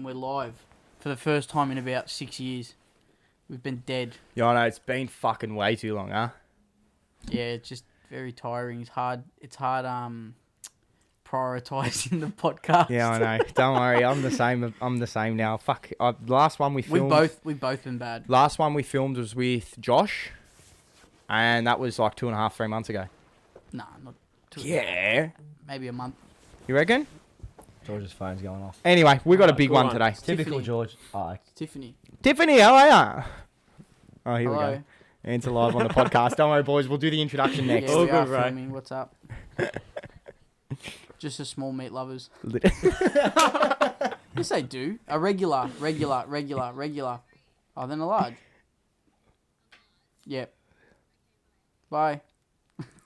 and we're live for the first time in about 6 years. We've been dead. Yeah, I know, it's been fucking way too long, huh? Yeah, it's just very tiring. It's hard prioritising the podcast. Yeah, I know. Don't worry, I'm the same now. Fuck, last one we filmed... We've both been bad. Last one we filmed was with Josh, and that was like 2.5, 3 months ago. Nah, not two. Yeah. Maybe a month. You reckon? George's phone's going off. Anyway, we got a big one today. Typical George. Oh, Tiffany. Tiffany, how are ya? Oh, here Hello. we go. Answer live on the podcast. Don't worry, boys. We'll do the introduction next. Yeah, All we good, are bro. filming. What's up? Just a small meat lovers. Yes, they do. A regular. Oh, then a large. Yep. Bye.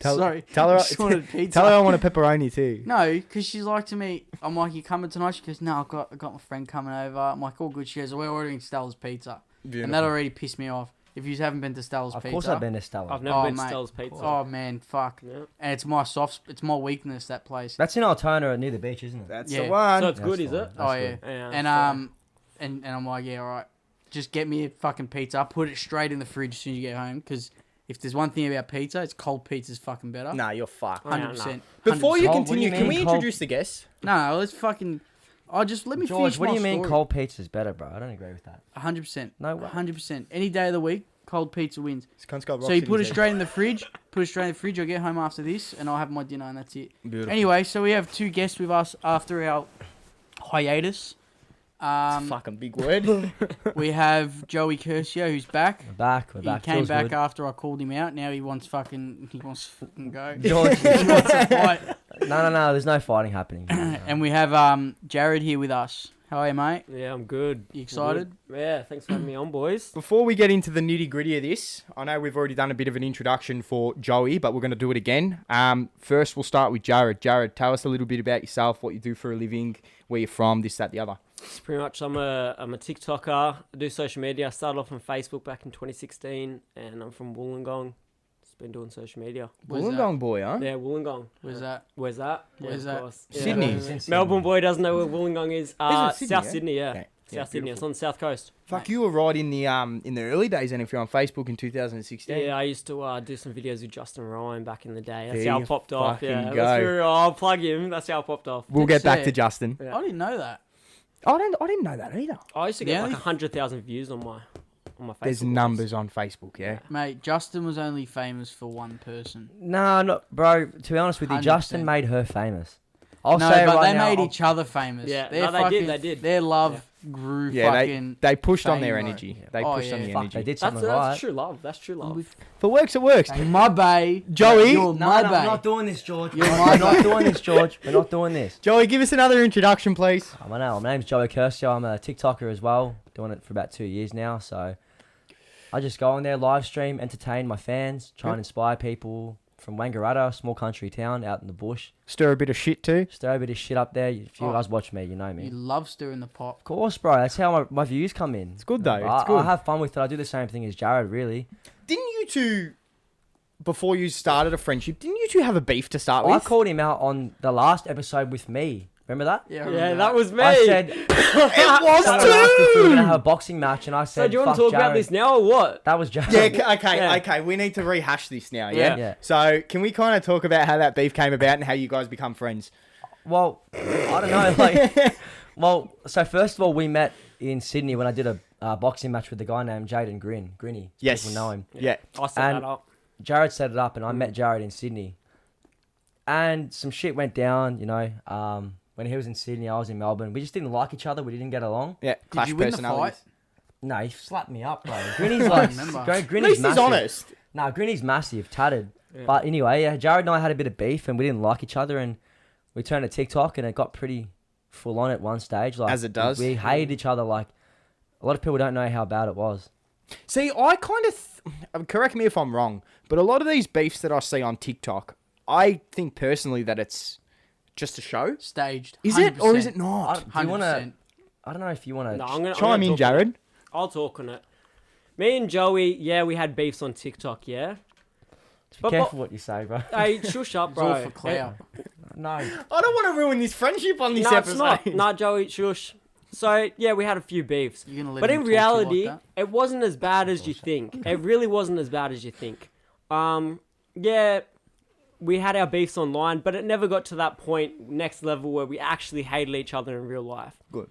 Sorry. Tell her, Just wanted pizza. tell her I want a pepperoni too. No, because she's like to me, I'm like, you coming tonight? She goes, no, I got my friend coming over. I'm like, all good. She goes, we're ordering Stella's Pizza. Beautiful. And that already pissed me off. If you haven't been to Stella's of Pizza. course I've been to Stella. I've never been to mate. Stella's Pizza. Oh, man, fuck. Yeah. And it's my weakness, that place. That's in Altona near the beach, isn't it? That's Yeah. the one. So it's That's good, is fine. it? Oh, That's yeah. good. Yeah. And I'm like, yeah, all right. Just get me a fucking pizza. Put it straight in the fridge as soon as you get home. Because if there's one thing about pizza, it's cold pizza's fucking better. Nah, you're fucked. 100%. Before you Cold? What do continue, you can mean we cold? introduce the guests? No, let's fucking... Oh, just let me George, finish what do you my mean story. cold pizza's better, bro? I don't agree with that. 100%. No way. 100%. Any day of the week, cold pizza wins. This cunt's got So rocks you in put it his head. straight in the fridge. I'll get home after this, and I'll have my dinner, and that's it. Beautiful. Anyway, so we have two guests with us after our hiatus. It's a fucking big word. We have Joey Curcio, who's back. We're back. He Back. came Feels back good. after I called him out. Now he wants to fucking go. George. He wants to fight. No. There's no fighting happening. And we have Jarrod here with us. How are you, mate? Yeah, I'm good. You excited? Good. Yeah, thanks for having me on, boys. Before we get into the nitty gritty of this, I know we've already done a bit of an introduction for Joey, but we're going to do it again. First, we'll start with Jarrod. Jarrod, tell us a little bit about yourself, what you do for a living, where you're from, this, that, the other. It's pretty much, I'm a TikToker. I do social media. I started off on Facebook back in 2016, and I'm from Wollongong. Just been doing social media. Where's Wollongong boy, huh? Yeah, Wollongong. Where's that? Where's that? Where's yeah, of that? course. Sydney. Yeah. Melbourne boy doesn't know where Wollongong is. Isn't it Sydney, South yeah? Sydney, yeah. Okay. Yeah, South Sydney. beautiful. It's on the south coast. Fuck, you were right in the early days, and if you're on Facebook in 2016. Yeah, I used to do some videos with Justin Ryan back in the day. That's There how you I popped off. fucking Yeah, go. that's true. I'll plug him. That's how I popped off. We'll get back Yeah. to Justin. Yeah. I didn't know that. I didn't know that either. I used to get Yeah. like 100,000 views on my Facebook. There's ones. numbers on Facebook, yeah. Mate, Justin was only famous for one person. No, bro. To be honest with you, 100%. Justin made her famous. I'll No, say but right they now, made each other famous. Yeah, Their no, they fucking, did, they did. Their love grew Yeah, fucking... they pushed on their fame, bro. energy. Yeah. They Oh, pushed on yeah. the Fuck, energy. they did That's, something that's right. true love. That's true love. If it works, it works. My bay. Joey? You're my No, bay. we're not doing this, George. You're We're my not bay. doing this, George. We're not doing this. Joey, give us another introduction, please. I know. My name's Joey Curcio. I'm a TikToker as well. Doing it for about 2 years now. So I just go on there, live stream, entertain my fans, try and inspire people from Wangaratta, a small country town out in the bush. Stir a bit of shit too. Stir a bit of shit up there. If you Oh. guys watch me, you know me. You love stirring the pot. Of course, bro. That's how my views come in. It's good though. I, It's good. I have fun with it. I do the same thing as Jarrod, really. Didn't you two, before you started a friendship, didn't you two have a beef to start I with? called him out on the last episode with me. Remember that? Yeah, I Yeah, remember that was me. I said, It was someone asked if we were going to have too. a boxing match, and I So said, do you want fuck to talk about Jarrod. this now or what? That was Jarrod. Yeah, okay, Yeah. okay. We need to rehash this now, yeah? Yeah. So, can we kind of talk about how that beef came about and how you guys become friends? Well, I don't know. So first of all, we met in Sydney when I did a boxing match with a guy named Jaden Grinny. Yes. People know him. Yeah. I set And- that up. Jarrod set it up, and I met Jarrod in Sydney. And some shit went down, when he was in Sydney, I was in Melbourne. We just didn't like each other. We didn't get along. Yeah, Did clash you win the personalities. No, he slapped me up, bro. Grinny's like, remember. At Grinny's least he's massive. honest. No, Grinny's massive, tattered. Yeah. But anyway, yeah, Jarrod and I had a bit of beef, and we didn't like each other, and we turned to TikTok, and it got pretty full on at one stage. Like, As it does. We hated each other. Like, a lot of people don't know how bad it was. See, I kind of, correct me if I'm wrong, but a lot of these beefs that I see on TikTok, I think personally that it's just a show. Staged. Is it, or is 100%. it not? Do you want to? 100%. I don't know if you want to. No, I'm gonna Chime in, talk on it. Jarrod. I'll talk on it. Me and Joey, yeah, we had beefs on TikTok, yeah. Be careful what you say, bro. Hey, shush up, It's all bro. for clout. No. I don't want to ruin this friendship on this No, it's episode. not. Nah, Joey, shush. So yeah, we had a few beefs, You're gonna let but him in talk to you like reality, that? it wasn't as bad as you think. It really wasn't as bad as you think. Yeah, we had our beefs online, but it never got to that point, next level, where we actually hated each other in real life. Good.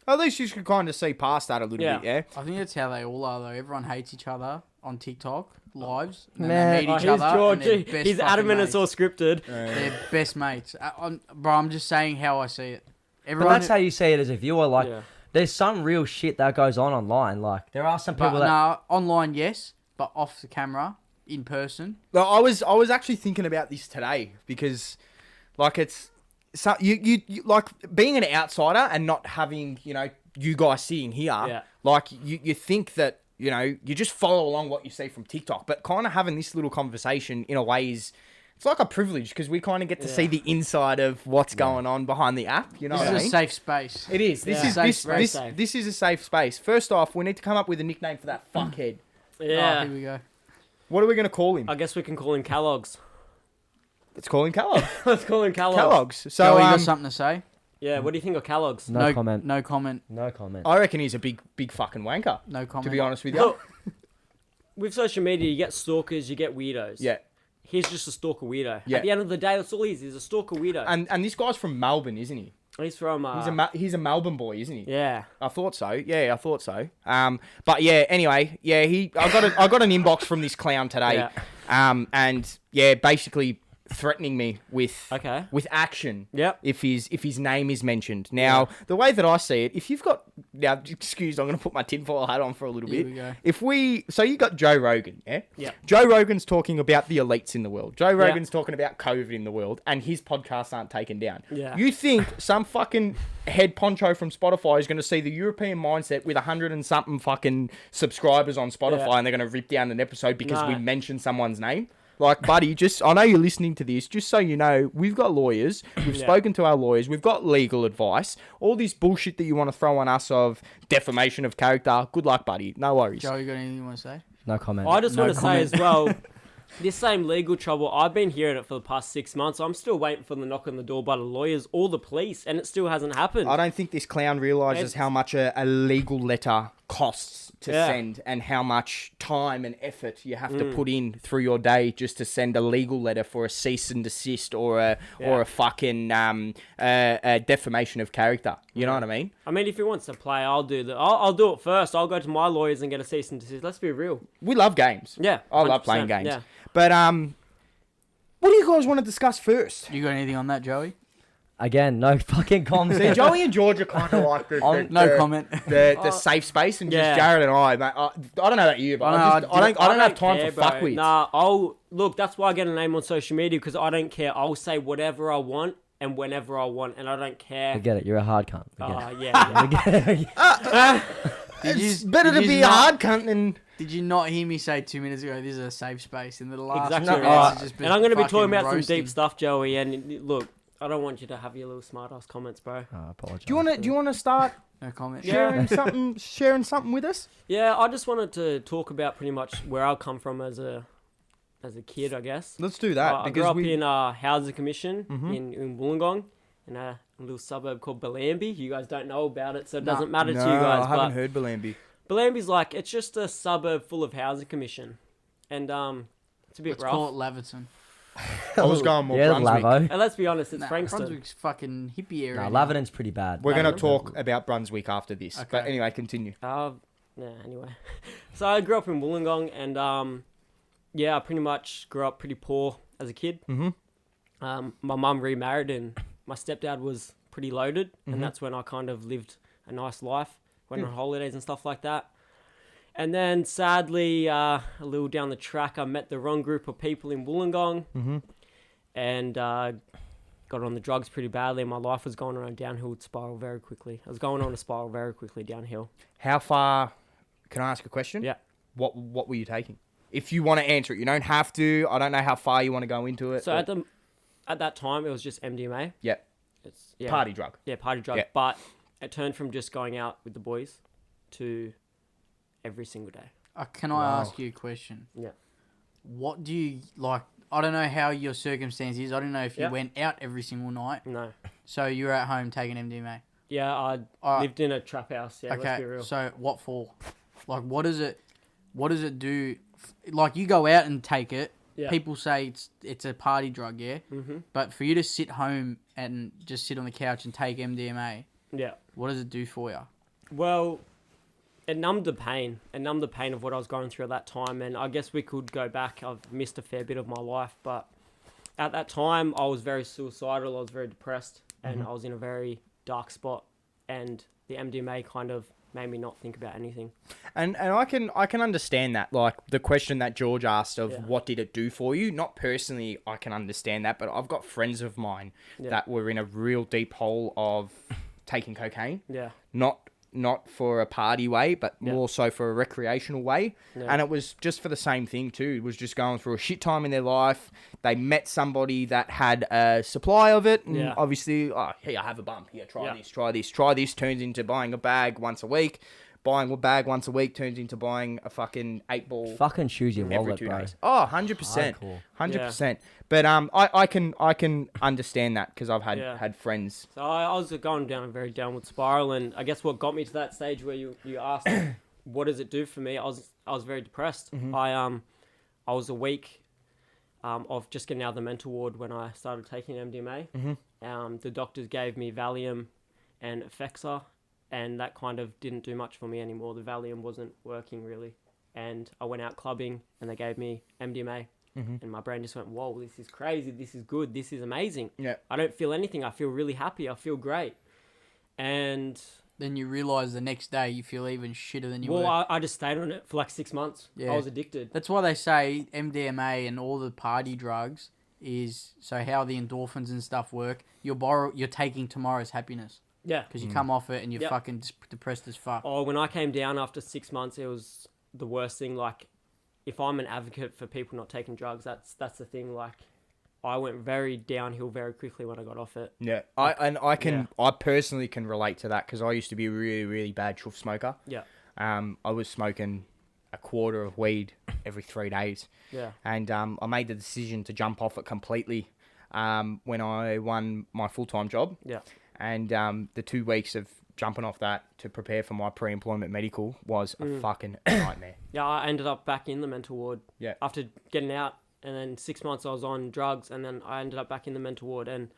At least you could kind of see past that a little Yeah. bit, yeah? I think that's how they all are though. Everyone hates each other on TikTok lives. And Man. then they meet each Here's other. George. And they're best He's fucking adamant mates. it's all scripted. They're best mates. Bro, I'm just saying how I see it. But Everyone. that's how you see it as a viewer. Like, Yeah. there's some real shit that goes on online. Like, there are some but people that. no, online yes, but off the camera, in person. No, I was actually thinking about this today because, like, it's so you like being an outsider and not having you guys sitting here. Yeah. Like you think that you just follow along what you see from TikTok, but kind of having this little conversation in a way is. It's like a privilege because we kind of get to see the inside of what's going on behind the app. You know This what I is mean? a safe space. It is. This Yeah. is Safe, this very this, safe. this is a safe space. First off, we need to come up with a nickname for that fuckhead. Oh, Yeah. here we go. What are we going to call him? I guess we can call him Kellogg's. Let's call him Kellogg. Let's call him Kellogg's. Kellogg's. So So you got something to say? Yeah, what do you think of Kellogg's? No comment. No comment. No comment. I reckon he's a big fucking wanker. No comment. To be honest with you. Look, with social media, you get stalkers, you get weirdos. Yeah. He's just a stalker weirdo. Yeah. At the end of the day, that's all he is. He's a stalker weirdo. And this guy's from Melbourne, isn't he? He's from... He's a Melbourne boy, isn't he? yeah. I thought so. Yeah, I thought so. But yeah, anyway, yeah, I got an inbox from this clown today. Yeah. And yeah, basically threatening me with Okay. with action. Yep. If his name is mentioned. Now, the way that I see it, if you've got I'm gonna put my tinfoil hat on for a little Here bit. we go. So you got Joe Rogan, yeah? Yeah. Joe Rogan's talking about the elites in the world. Joe Rogan's talking about COVID in the world, and his podcasts aren't taken down. Yeah. You think some fucking head poncho from Spotify is going to see the European mindset with 100 and something fucking subscribers on Spotify Yeah. and they're going to rip down an episode because we No. mentioned someone's name? Like, buddy, I know you're listening to this, just so you know, we've got lawyers, we've Yeah. spoken to our lawyers, we've got legal advice. All this bullshit that you want to throw on us of defamation of character, good luck, buddy. No worries. Joe, you got anything you want to say? No comment. I just No want to say comment. as well, this same legal trouble, I've been hearing it for the past 6 months. I'm still waiting for the knock on the door by the lawyers or the police, and it still hasn't happened. I don't think this clown realizes It's- how much a legal letter costs to Yeah. send and how much time and effort you have to put in through your day just to send a legal letter for a cease and desist or a fucking a defamation of character. You know what I mean? I mean, if he wants to play, I'll do I'll do it first. I'll go to my lawyers and get a cease and desist. Let's be real. We love games. Yeah. I love playing 100%, games. Yeah. But what do you guys want to discuss first? You got anything on that, Joey? Again, no fucking comment. See, Joey and George are kind of like No comment. the safe space, and Yeah. just Jarrod and I, mate. I don't know about you, but I don't have time care, for fuck bro. with. Nah, look, that's why I get a name on social media, because I don't care. I'll say whatever I want and whenever I want, and I don't care. We get it. You're a hard cunt. We get it. Yeah. We get it. It's you- better did to you be a not- hard cunt than. Did you not hear me say 2 minutes ago, this is a safe space? In the last Exactly. two No, minutes, it's just been And I'm going to be fucking talking about roasting. some deep stuff, Joey. And look, I don't want you to have your little smart ass comments, bro. I apologize. Do you want to start No comment. sharing something with us? Yeah, I just wanted to talk about pretty much where I come from as a kid, I guess. Let's do that I grew because up we. in Housing Commission in Wollongong, in a little suburb called Bellambi. You guys don't know about it, so it doesn't matter to you guys. I haven't But heard Bellambi. Bellambi's like, it's just a suburb full of Housing Commission, and it's a bit Let's rough. call it Leverton. I was going more Yeah, Brunswick. Lavo. And let's be honest, it's Nah, Frankston. Brunswick's fucking hippie area. Nah, now. Laverton's pretty bad. We're gonna Laverton. talk about Brunswick after this, Okay. but anyway, continue. Anyway. So I grew up in Wollongong, and I pretty much grew up pretty poor as a kid. Mm-hmm. My mum remarried, and my stepdad was pretty loaded, and that's when I kind of lived a nice life, went on holidays and stuff like that. And then, sadly, a little down the track, I met the wrong group of people in Wollongong, and got on the drugs pretty badly. My life was going on a downhill spiral very quickly. I was going on a spiral very quickly downhill. How far? Can I ask a question? Yeah. What were you taking? If you want to answer it, you don't have to. I don't know how far you want to go into it. So but- at that time, it was just MDMA. yeah, It's party drug. Yeah, party drug. Yeah. But it turned from just going out with the boys to every single day. Can I ask you a question? Yeah. What do you like? I don't know how your circumstance is. I don't know if you Yeah. went out every single night. No. So you're at home taking MDMA. Yeah, I Alright. lived in a trap house. Yeah, let's be Okay, real. so what for? Like, what does it do? Like, you go out and take it. Yeah. People say it's a party drug, yeah? Mm-hmm. But for you to sit home and just sit on the couch and take MDMA, Yeah. what does it do for you? Well, it numbed the pain. It numbed the pain of what I was going through at that time. And I guess we could go back. I've missed a fair bit of my life. But at that time, I was very suicidal. I was very depressed. And I was in a very dark spot. And the MDMA kind of made me not think about anything. And I can understand that. Like the question that George asked of Yeah. what did it do for you? Not personally, I can understand that, but I've got friends of mine that were in a real deep hole of taking cocaine. Yeah. Not for a party way, but Yeah. more so for a recreational way. Yeah. And it was just for the same thing too. It was just going through a shit time in their life. They met somebody that had a supply of it. And Yeah. obviously, oh, here, I have a bump. Here, try Yeah. this, try this, try this. Turns into buying a bag once a week. Buying a bag once a week turns into buying a fucking 8-ball Fucking choose your every wallet, 2 bro. days. Oh, 100%. Hardcore. 100%. But I can understand that because I've Yeah. had friends. So I was going down a very downward spiral, and I guess what got me to that stage where you asked, what does it do for me? I was very depressed. I was a week of just getting out of the mental ward when I started taking MDMA. The doctors gave me Valium and Effexor, and that kind of didn't do much for me anymore. The Valium wasn't working really, and I went out clubbing, and they gave me MDMA. And my brain just went, whoa, this is crazy, this is good, this is amazing. Yeah. I don't feel anything, I feel really happy, I feel great. And, Then you realise the next day you feel even shitter than you well, were. I just stayed on it for like 6 months. Yeah. I was addicted. That's why they say MDMA and all the party drugs is so how the endorphins and stuff work. You're taking tomorrow's happiness Yeah. because you come off it and you're Yep. fucking depressed as fuck. Oh, when I came down after 6 months, it was the worst thing. Like, if I'm an advocate for people not taking drugs, that's the thing. Like, I went very downhill very quickly when I got off it. Yeah, I personally can relate to that because I used to be a really, really bad chuff smoker. Yeah. I was smoking a quarter of weed every 3 days, Yeah. and I made the decision to jump off it completely when I won my full-time job. Yeah. And the 2 weeks of jumping off that to prepare for my pre-employment medical was a fucking nightmare. Yeah, I ended up back in the mental ward. Yeah. After getting out, and then 6 months I was on drugs, and then I ended up back in the mental ward. And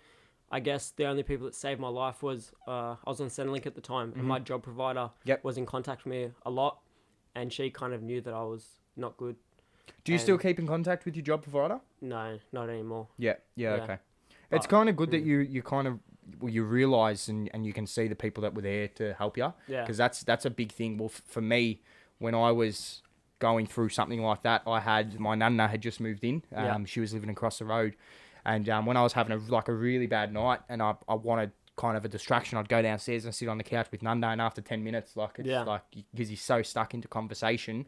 I guess the only people that saved my life was I was on Centrelink at the time, and my job provider Yep. was in contact with me a lot, and she kind of knew that I was not good. Do you And- still keep in contact with your job provider? No, not anymore. Yeah, Yeah. okay. It's But- kind of good that you kind of you realise and you can see the people that were there to help you. Yeah. Because that's a big thing. Well, for me, when I was going through something like that, my nana had just moved in. Yeah. She was living across the road, and when I was having a really bad night and I wanted kind of a distraction, I'd go downstairs and sit on the couch with nana, and after 10 minutes, because you're so stuck into conversation,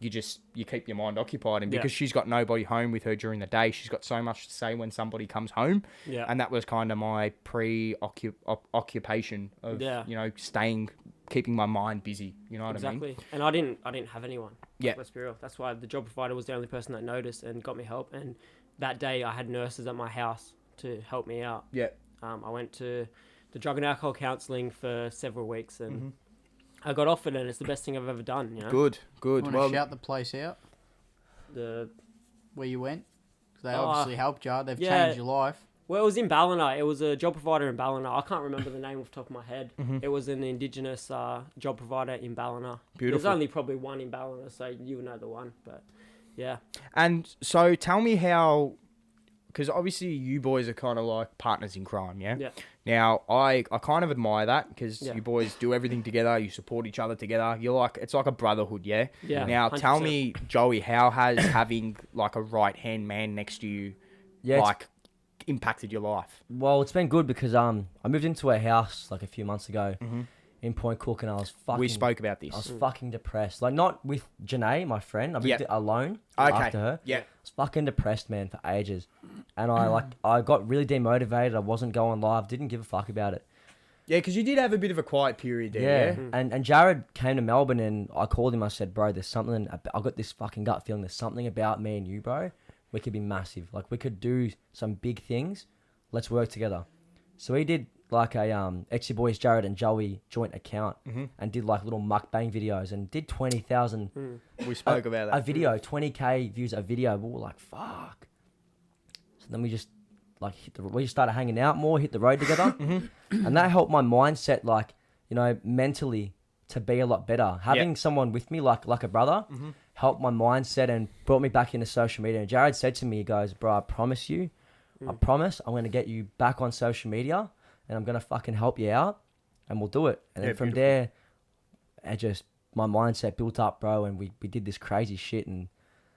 you keep your mind occupied, and because she's got nobody home with her during the day, she's got so much to say when somebody comes home. Yeah. And that was kind of my occupation of keeping my mind busy. You know what I mean? Exactly. And I didn't have anyone. Yeah. Let's be real. That's why the job provider was the only person that noticed and got me help. And that day I had nurses at my house to help me out. Yeah. I went to the drug and alcohol counselling for several weeks, and I got off it, and it's the best thing I've ever done. You know. Good. You want to shout the place out The where you went? 'Cause they Oh, obviously helped you. They've yeah. changed your life. Well, it was in Ballina. It was a job provider in Ballina. I can't remember the name off the top of my head. It was an Indigenous job provider in Ballina. Beautiful. There's only probably one in Ballina, so you would know the one. But yeah, And so tell me how, because obviously you boys are kind of like partners in crime, yeah? Yeah. Now, I kind of admire that because Yeah. you boys do everything together, you support each other together. It's like a brotherhood, yeah? Yeah, Now, tell 100%. me, Joey, how has having like a right-hand man next to you, Yeah, impacted your life? well, it's been good because I moved into a house like a few months ago in Point Cook, and I was fucking. We spoke about I was this. fucking depressed. Like, not with Janae, my friend. I moved Yeah. it alone Okay. after her. Yeah. I was fucking depressed, man, for ages. And I got really demotivated. I wasn't going live. Didn't give a fuck about it. Yeah, because you did have a bit of a quiet period there, yeah? And Jarrod came to Melbourne, and I called him. I said, bro, there's something. I got this fucking gut feeling. There's something about me and you, bro. We could be massive. Like, we could do some big things. Let's work together. So he did like a Exy Boys Jarrod and Joey joint account and did like little mukbang videos and did 20,000 We spoke about that. a video, 20k views a video. We were like, fuck. So then we just like we just started hanging out more, hit the road together, and that helped my mindset, like, you know, mentally to be a lot better. Having someone with me, like a brother, helped my mindset and brought me back into social media. And Jarrod said to me, he goes, bro, I promise you, I promise I'm going to get you back on social media and I'm going to fucking help you out and we'll do it. And then from there, my mindset built up, bro, and we did this crazy shit. And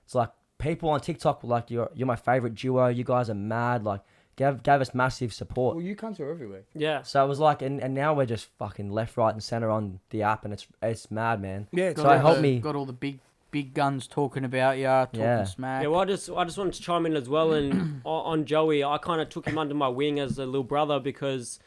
it's like people on TikTok were like, you're my favorite duo. You guys are mad. Like, gave us massive support. Well, you cunts are everywhere. Yeah. So it was like, and now we're just fucking left, right, and center on the app, and it's mad, man. Yeah. So it helped me. Got all the big guns talking about you, talking smack. Yeah, well, I just wanted to chime in as well, and on Joey, I kind of took him under my wing as a little brother because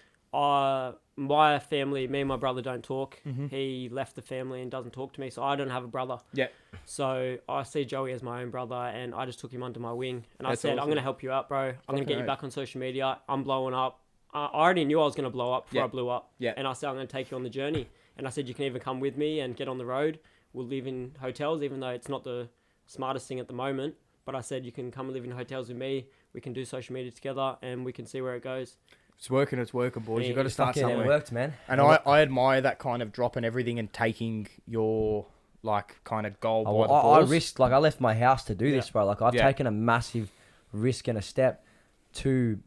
my family, me and my brother don't talk. He left the family and doesn't talk to me, so I don't have a brother. Yeah. So I see Joey as my own brother, and I just took him under my wing, and I said, awesome. I'm going to help you out, bro. I'm going to get you back on social media. I'm blowing up. I already knew I was going to blow up before I blew up. Yeah. And I said, I'm going to take you on the journey. And I said, you can either come with me and get on the road. We'll live in hotels, even though it's not the smartest thing at the moment. But I said, you can come and live in hotels with me. We can do social media together, and we can see where it goes. It's working, boys. Yeah, You've got to start Fucking, somewhere. it worked, man. And I admire that kind of dropping everything and taking your, like, kind of goal by the I balls. risked, like, I left my house to do this, bro. Like, I've taken a massive risk and a step to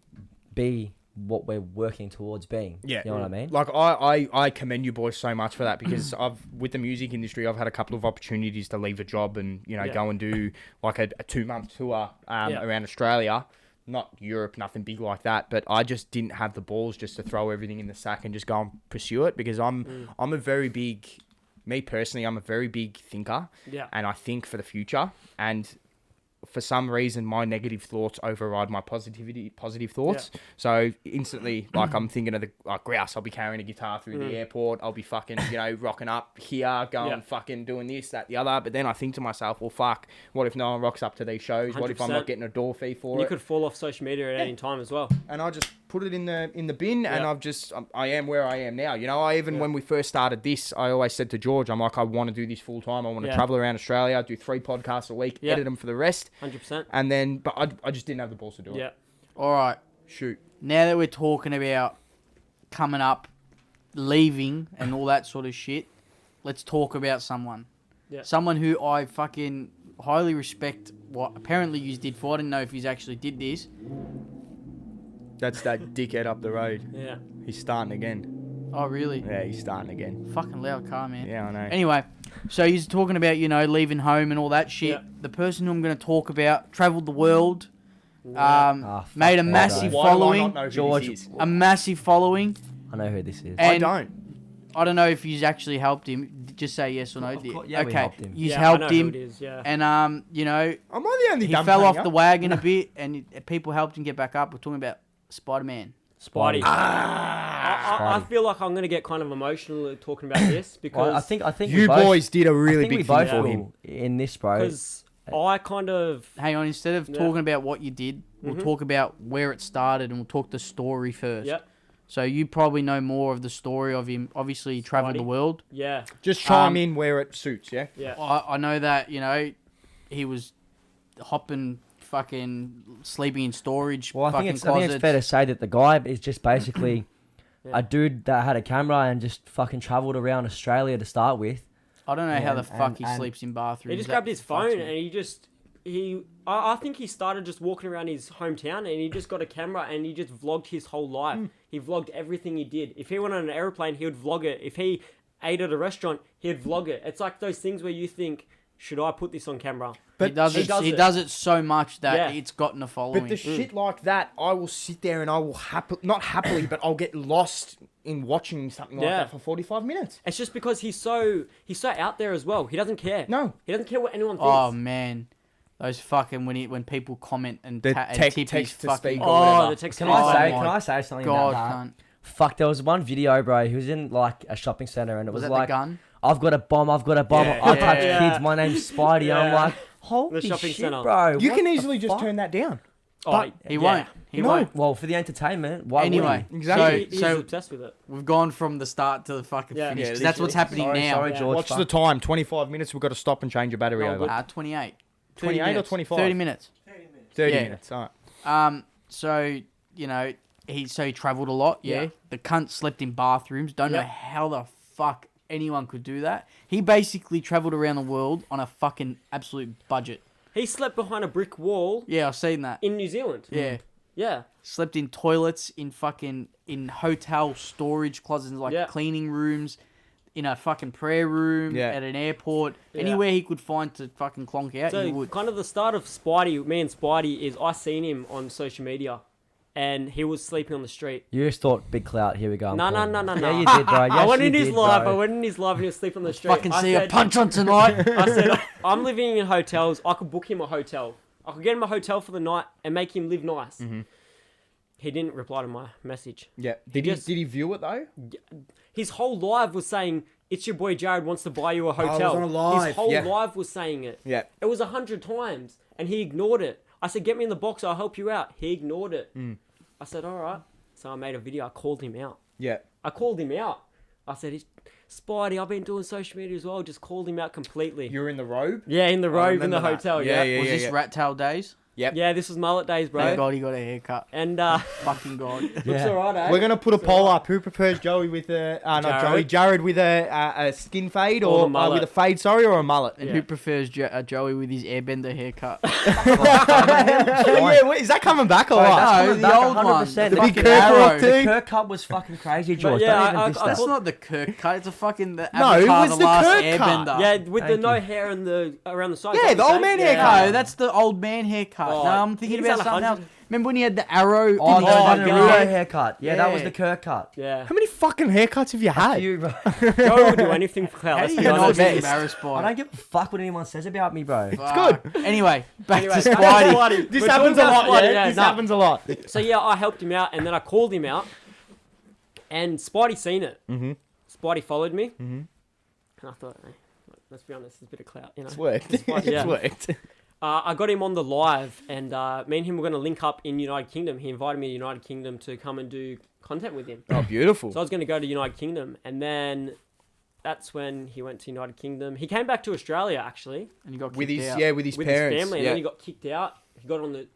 be what we're working towards being. Yeah. You know what I mean? Like, I commend you boys so much for that because with the music industry, I've had a couple of opportunities to leave a job and, you know, go and do, like, a 2-month tour around Australia. Not Europe, nothing big like that, but I just didn't have the balls just to throw everything in the sack and just go and pursue it because I'm a very big, me personally, I'm a very big thinker. Yeah. And I think for the future. And for some reason, my negative thoughts override my positive thoughts. Yeah. So instantly, like, I'm thinking of the grouse. I'll be carrying a guitar through the airport. I'll be fucking, you know, rocking up here, going fucking doing this, that, the other. But then I think to myself, well, fuck, what if no one rocks up to these shows? 100%. What if I'm not getting a door fee for it? You could fall off social media at any time as well. And I just put it in the bin, and I am where I am now. You know, when we first started this, I always said to George, I'm like, I want to do this full time. I want to travel around Australia, do 3 podcasts a week, edit them for the rest. 100%. And then, but I just didn't have the balls to do it. Yeah. All right. Shoot. Now that we're talking about coming up, leaving, and all that sort of shit, let's talk about someone. Yeah. Someone who I fucking highly respect what apparently you did for. I didn't know if you actually did this. That's that dickhead up the road. Yeah. He's starting again. Oh, really? Yeah, he's starting again. Fucking loud car, man. Yeah, I know. Anyway, so he's talking about, you know, leaving home and all that shit. Yeah. The person who I'm going to talk about travelled the world, made a that massive guy. Why do I following. not know who George. this is? A massive following. I know who this is. And I don't. know if you've actually helped him. Just say yes or no. Of course, yeah, we okay, helped him. you've I know helped who him. it is, yeah. And, you know, Am I the only he dumb fell off cunt the here? wagon a bit and people helped him get back up. We're talking about Spider-Man. Spidey. Ah. I feel like I'm going to get kind of emotional talking about this because Well, I think You we both, boys did a I really think we big both thing for feel him. in this, bro. because I kind of Hang on, instead of talking about what you did, we'll talk about where it started and we'll talk the story first. yeah. So you probably know more of the story of him. Obviously, he travelled the Spidey. world. Yeah. Just chime in where it suits, yeah? Yeah. I know that, you know, he was hopping, fucking sleeping in storage, Well, I fucking think closets. it's fair to say that the guy is just basically Yeah. a dude that had a camera and just fucking travelled around Australia to start with. I don't know how the And- fuck he and- sleeps in bathrooms. He just That grabbed his fucks phone me. and I think he started just walking around his hometown and he just got a camera and he just vlogged his whole life. He vlogged everything he did. If he went on an aeroplane, he would vlog it. If he ate at a restaurant, he'd vlog it. It's like those things where you think, should I put this on camera? He does it so much that it's gotten a following. But the shit like that, I will sit there and I will not happily, but I'll get lost in watching something like that for 45 minutes. It's just because he's so out there as well. He doesn't care. No. He doesn't care what anyone thinks. Oh man, those fucking when people comment and The and text tip his to fucking speak or whatever. the text. Can Oh I my say something God, about that? cunt. Fuck, there was one video, bro. He was in like a shopping center and it Was was that like, the gun? I've got a bomb. Yeah, I touch yeah. kids. My name's Spidey. And I'm Yeah. like, holy shopping shit, center. bro. You what can the easily just fuck? turn that down. Oh, He yeah. won't. He No. won't. Well, for the entertainment, why Anyway, would Exactly. He's so obsessed with it. we've gone from the start to the fucking Yeah. finish. Yeah, 'Cause that's what's happening Sorry, now. sorry, Yeah. George. What's fuck. the time? 25 minutes. We've got to stop and change a battery No, over. good. 28. 28 or minutes. 25? 30 minutes. 30 Yeah. minutes. All right. So, you know, he travelled a lot, yeah. The cunt slept in bathrooms. Don't know Yep. how the fuck anyone could do that. He basically travelled around the world on a fucking absolute budget. He slept behind a brick wall Yeah, I've seen that. in New Zealand. Yeah. Yeah. Slept in toilets, in hotel storage closets, like Yeah. cleaning rooms, in a fucking prayer room, Yeah. at an airport, Yeah. anywhere he could find to fucking clonk out, he So would. kind of the start of Spidey, me and Spidey, is I seen him on social media, and he was sleeping on the street. You just thought big clout. Here we go. I'm No, calling no, it. no, Yeah, no. you did, bro. Yes, I went in you his did, live. bro. I went in his live, and he was sleeping on the street. Fucking I see said, a punch on tonight. I said, I'm living in hotels. I could book him a hotel. I could get him a hotel for the night and make him live nice. He didn't reply to my message. Yeah. He Did he, just- did he view it though? His whole live was saying, "It's your boy Jarrod wants to buy you a hotel." on a live. His whole Yeah. live was saying it. Yeah. It was 100 times, and he ignored it. I said, "Get me in the box. I'll help you out." He ignored it. I said, "All right." So I made a video. I called him out. Yeah. I called him out. I said, Spidey, I've been doing social media as well. Just called him out completely. You're in the robe? Yeah, in the robe in the remember that. hotel. Yeah, Yeah, yeah. Was this rat tail days? Yeah, this was mullet days, bro. Thank God he got a haircut. And Fucking God. looks Yeah. alright, eh? We're going to put a poll up. Who prefers Joey with a... not Jarrod. Jared with a skin fade Or or the mullet. with a fade, sorry, or a mullet? And Yeah. who prefers Joey with his airbender haircut? Yeah, wait, is that coming back or Bro, what? that's No, coming the back old one. 100%. The The big fucking Kirk arrow. walk The too. Kirk cut was fucking crazy, George. yeah, Don't even I- diss I that. That's not the Kirk cut. It's a fucking the No, it Avatar, was the the last Kirk airbender. cut. Yeah, with the Thank no you. hair and the around the side. Yeah, the old man haircut. No, that's the old man haircut. Oh, no, I'm thinking he's about had something 100. else. Remember when he had the arrow? Oh, in no, his the fucking Naruto eye? haircut. Yeah, that was Yeah. the Kirk cut. Yeah. How many fucking haircuts have you had? You, bro. Joey would do anything for clout. How Let's do be you not honest. get best. embarrassed I by don't it? give a fuck what anyone says about me, bro. It's good. Anyway, back Anyway, to back Spidey. This We're happens a talking lot, about yeah? Spidey, This no. happens a lot. So yeah, I helped him out, and then I called him out, and Spidey seen it. Mm-hmm. Spidey followed me, and I thought, hey, let's be honest, it's a bit of clout, you know. It's worked. Spidey, yeah. It's worked. I got him on the live, and me and him were going to link up in United Kingdom. He invited me to United Kingdom to come and do content with him. Oh, beautiful. So I was going to go to United Kingdom, and then that's when he went to United Kingdom. He came back to Australia actually And you got with kicked his out. with his with parents. his family, and yeah. then he got kicked out. He got on the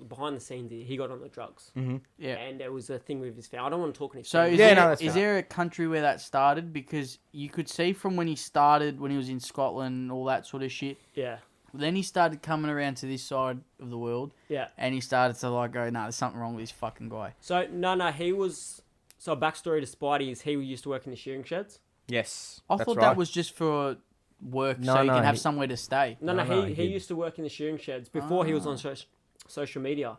behind the scenes. He got on the drugs, Yeah. and there was a thing with his family. I don't want to talk any. So is, Yeah, there, no, that's is fine. there a country where that started? Because you could see from when he started, when he was in Scotland and all that sort of shit. yeah, Then he started coming around to this side of the world, yeah. and he started to like go, nah, there's something wrong with this fucking guy. So no, he was. So backstory to Spidey is he used to work in the shearing sheds. Yes. I that's thought right. that was just for work, No, so you no, can have he- somewhere to stay. No, No, he he- used to work in the shearing sheds before he was Ah. on social media,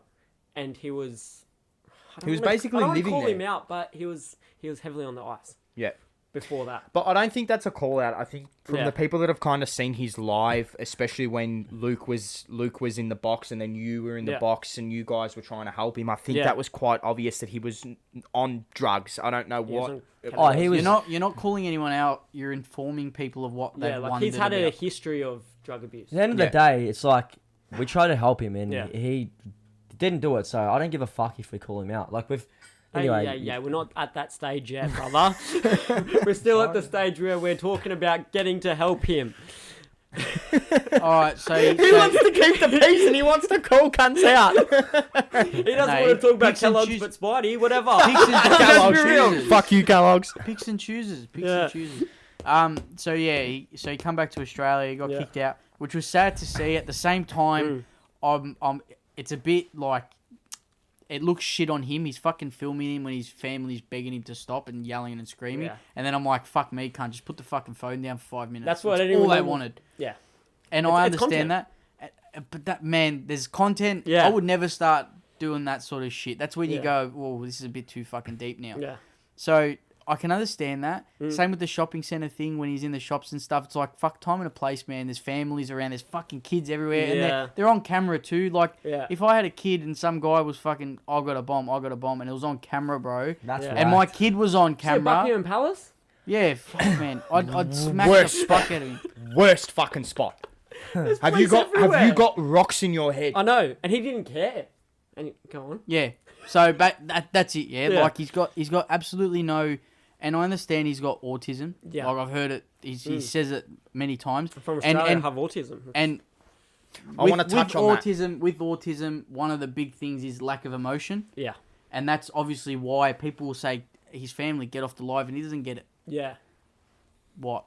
and he was. I don't He was wanna- basically I don't wanna living call there. him out, but he was heavily on the ice Yeah. before that. But I don't think that's a call out. I think from Yeah. the people that have kind of seen his live, especially when Luke was in the box and then you were in the Yeah. box and you guys were trying to help him. I think Yeah. that was quite obvious that he was on drugs. I don't know He was what. on Oh, he was. You're not calling anyone out. You're informing people of what they've Yeah, like wondered he's had a about. history of drug abuse. At the end of Yeah. the day, it's like we try to help him, and Yeah. he didn't do it. So I don't give a fuck if we call him out. Like with. Anyway, Yeah, we're not at that stage yet, brother. We're still at the stage where we're talking about getting to help him. All right, so He wants to keep the peace and he wants to call cunts out. He doesn't No, want to talk about picks and Kellogg's, choose- but Spidey, whatever. picks and Kellogg's. chooses. Fuck you, Kellogg's. Picks and chooses. Picks Yeah. and chooses. So yeah, he come back to Australia. He got Yeah. kicked out, which was sad to see. At the same time, it's a bit like it looks shit on him. He's fucking filming him when his family's begging him to stop and yelling and screaming. Yeah. And then I'm like, fuck me, can't just put the fucking phone down for 5 minutes. That's what That's anyone all they would- wanted. Yeah. And It's- I it's understand that. But that man, there's content. Yeah. I would never start doing that sort of shit. That's when you Yeah. go, whoa, this is a bit too fucking deep now. Yeah. So I can understand that. Mm. Same with the shopping center thing when he's in the shops and stuff. It's like, fuck, time and a place, man. There's families around. There's fucking kids everywhere. And Yeah. they're on camera too. Like, Yeah. if I had a kid and some guy was fucking, I got a bomb, and it was on camera, bro. that's Yeah. right. And my kid was on So camera. Buckingham Palace? Yeah, fuck, man. I'd smack Worst. the fuck out of him. Worst fucking spot. Have you police got everywhere. rocks in your head? I know, and he didn't care. And go on. Yeah. So that's it. Yeah? Yeah. Like he's got absolutely no, and I understand he's got autism. Yeah. Like I've heard it. He says it many times. From Australia, I have autism. And I want to touch on that. With autism, one of the big things is lack of emotion. Yeah. And that's obviously why people will say his family get off the live, and he doesn't get it. Yeah. What?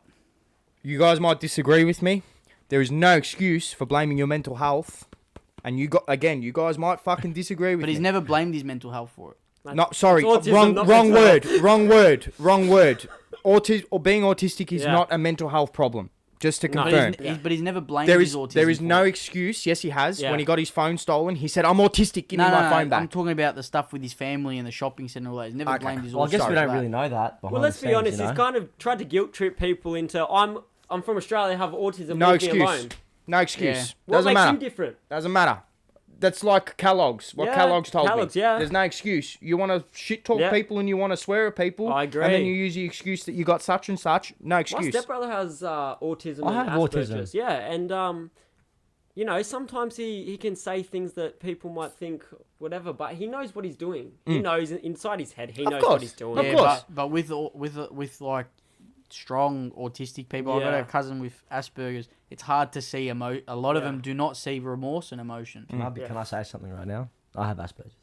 You guys might disagree with me. There is no excuse for blaming your mental health. And you guys might fucking disagree with me. But he's never blamed his mental health for it. Sorry, autism, wrong word. Being autistic is not a mental health problem. Just to confirm. But he's never blamed his autism. There is no excuse. Yes, he has. Yeah. When he got his phone stolen, he said, "I'm autistic. Give me my phone back." I'm talking about the stuff with his family and the shopping centre and all that. He's never blamed his autism. Well, I guess we for don't that. really know that. Well, let's be honest. He's kind of tried to guilt trip people into I'm from Australia, have autism. No leave me excuse. alone. No excuse. Yeah. What Doesn't makes matter. him different? Doesn't matter. That's like Kellogg's. What Yeah, Kellogg's told Kellogg's, me. yeah. There's no excuse. You want to shit talk Yeah. people and you want to swear at people. I agree. And then you use the excuse that you got such and such. No My excuse. stepbrother has autism. I and have Asperger's. autism. Yeah, and you know, sometimes he can say things that people might think whatever, but he knows what he's doing. He knows inside his head. He knows course. what he's doing. Of Yeah, course. but with like strong autistic people, I've got Yeah. a cousin with Asperger's. It's hard to see a lot of them do not see remorse and emotion. Can I say something right now? I have Asperger's.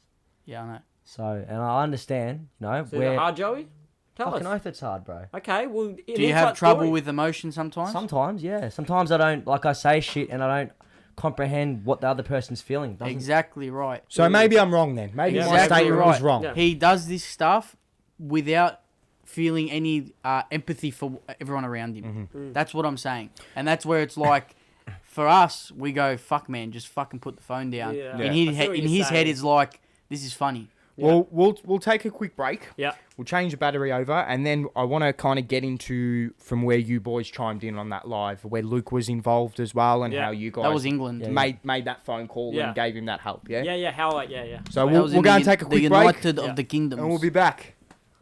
Yeah, I know. So, and I understand, So is it where... hard, Joey? Tell Fucking us. oath it's hard, bro. Okay, well, Do you have trouble with emotion sometimes? Sometimes, yeah. Sometimes I don't, like I say shit and I don't comprehend what the other person's feeling. Exactly right. So maybe I'm wrong then. Maybe Yeah. my Exactly statement right. was wrong. Yeah. He does this stuff without feeling any empathy for everyone around him. That's what I'm saying. And that's where it's like, for us, we go, fuck man, just fucking put the phone down. Yeah. In Yeah. his, I see what in you're his head, saying. it's like, this is funny. Well, we'll take a quick break. Yeah. We'll change the battery over, and then I want to kind of get into from where you boys chimed in on that live, where Luke was involved as well, and Yeah. how you guys That was England. made that phone call Yeah. and gave him that help. Yeah. Yeah, how, yeah. So That we'll was go in the and take a quick the break, United Yeah. of the Kingdoms. and we'll be back.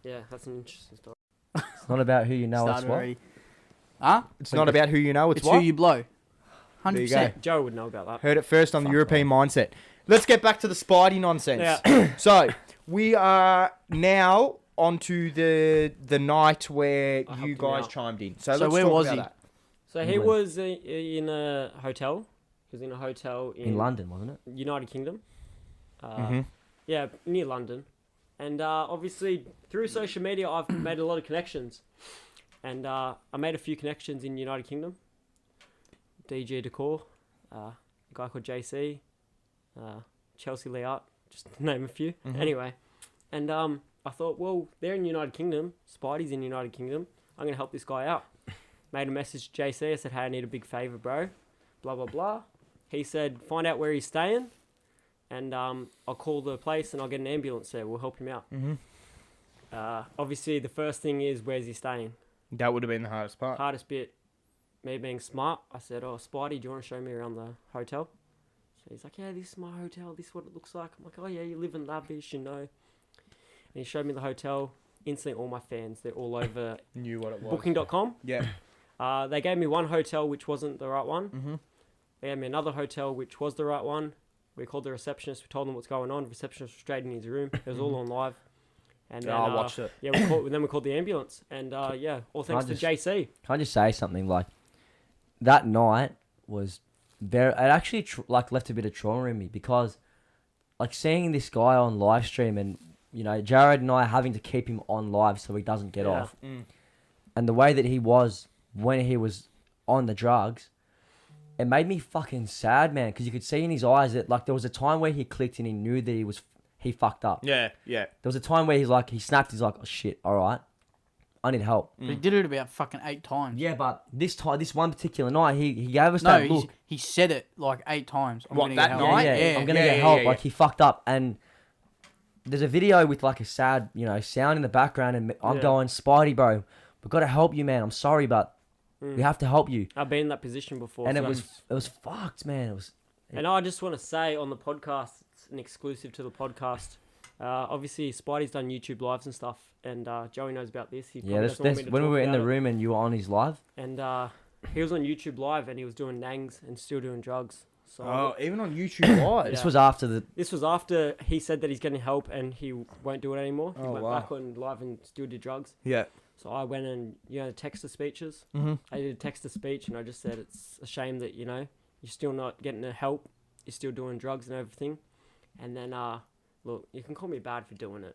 Yeah, that's an interesting story. It's not about who you know, it's Started what. already. Huh? It's not about who you know, it's It's what. who you blow. There you 100%. Joe would know about that. Heard it first on the European Mindset. Let's get back to the Spidey nonsense. Yeah. So we are now onto the night where I you helped him guys out. chimed in. So So let's where talk was about he? that. So he England. was in a hotel. He was in a hotel In London, wasn't it? United Kingdom. Mhm. Yeah, near London. And obviously, through social media, I've made a lot of connections. And I made a few connections in United Kingdom. DG Decor, a guy called JC, Chelsea Layout, just to name a few. Anyway, and I thought, well, they're in United Kingdom. Spidey's in United Kingdom. I'm going to help this guy out. Made a message to JC. I said, hey, I need a big favour, bro. Blah, blah, blah. He said, find out where he's staying. And I'll call the place and I'll get an ambulance there. We'll help him out. Obviously, the first thing is, where's he staying? That would have been the hardest part. Hardest bit, me being smart. I said, oh, Spidey, do you want to show me around the hotel? So he's like, yeah, this is my hotel. This is what it looks like. I'm like, oh, yeah, you live in lavish, you know. And he showed me the hotel. Instantly, all my fans, they're all over Knew what it was. booking.com. Yeah. They gave me one hotel which wasn't the right one. Mm-hmm. They gave me another hotel which was the right one. We called the receptionist. We told them what's going on. The receptionist was straight in his room. It was all on live. And then, I watched it. Yeah, then we called the ambulance. And yeah, all thanks to JC. Can I just say something? Like, that night was very... It actually, left a bit of trauma in me because, like, seeing this guy on live stream and, you know, Jarrod and I having to keep him on live so he doesn't get off. And the way that he was when he was on the drugs, it made me fucking sad, man, because you could see in his eyes that, like, there was a time where he clicked and he knew that he fucked up. Yeah. There was a time where he snapped, he's like, oh shit, alright, I need help. But he did it about fucking 8 times. Yeah, but this one particular night, he gave us No, that look. he said it like 8 times. I'm What, gonna that get help. night? Yeah. I'm gonna Yeah, get yeah, help. yeah, Like, he fucked up, and there's a video with like a sad, you know, sound in the background, and I'm Yeah. going, Spidey, bro, we've got to help you, man. I'm sorry, but we have to help you. I've been in that position before. And so it was fucked, man. It was. And I just want to say on the podcast, it's an exclusive to the podcast. Obviously, Spidey's done YouTube lives and stuff, and Joey knows about this. He Yeah, probably that's doesn't want me to when we talk were in the about it. room and you were on his live. And he was on YouTube live and he was doing nangs and still doing drugs. So Oh, even on YouTube Live. This was after the. this was after he said that he's getting help and he won't do it anymore. He Oh, went wow. back on live and still did drugs. Yeah. So I went and, text to speeches. Mm-hmm. I did a text to speech and I just said it's a shame that, you're still not getting the help. You're still doing drugs and everything. And then, look, you can call me bad for doing it.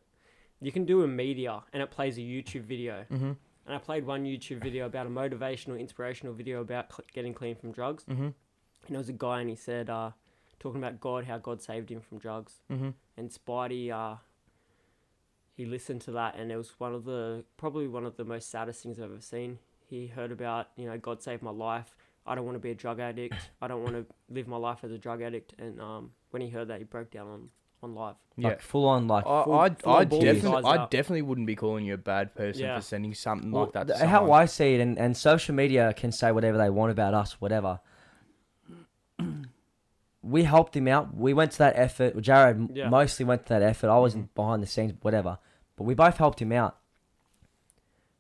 You can do a media and it plays a YouTube video. Mm-hmm. And I played one YouTube video about a motivational, inspirational video about getting clean from drugs. Mm-hmm. And there was a guy and he said, talking about God, how God saved him from drugs. Mm-hmm. And Spidey, he listened to that and it was probably one of the most saddest things I've ever seen. He heard about, God saved my life. I don't want to be a drug addict. I don't want to live my life as a drug addict. And when he heard that, he broke down on live. Yeah. Like full on, like I balls definitely wouldn't be calling you a bad person Yeah. for sending something well, like that to how someone. I see it, and social media can say whatever they want about us, whatever. We helped him out. We went to that effort. Jarrod Yeah. mostly went to that effort. I wasn't behind the scenes, whatever. But we both helped him out.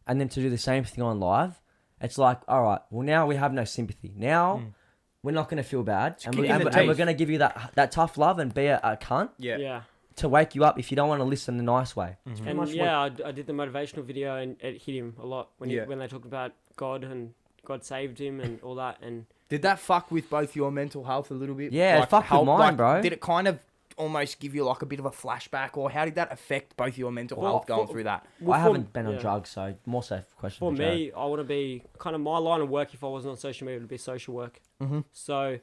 And then to do the same thing on live, it's like, all right, well, now we have no sympathy. Now we're not going to feel bad. And, kick in the we're teeth. going to give you that tough love and be a cunt Yeah. to wake you up if you don't want to listen the nice way. It's pretty And much I did the motivational video and it hit him a lot when Yeah. when they talked about God and God saved him and all that. And Did that fuck with both your mental health a little bit? Yeah, it fucked with mine, bro. Did it kind of almost give you like a bit of a flashback, or how did that affect both your mental Well, health going for- through that? I haven't been on yeah. drugs, so more so question For for Jarrod. me, I want to be kind of my line of work. If I wasn't on social media, would be social work. Mm-hmm. So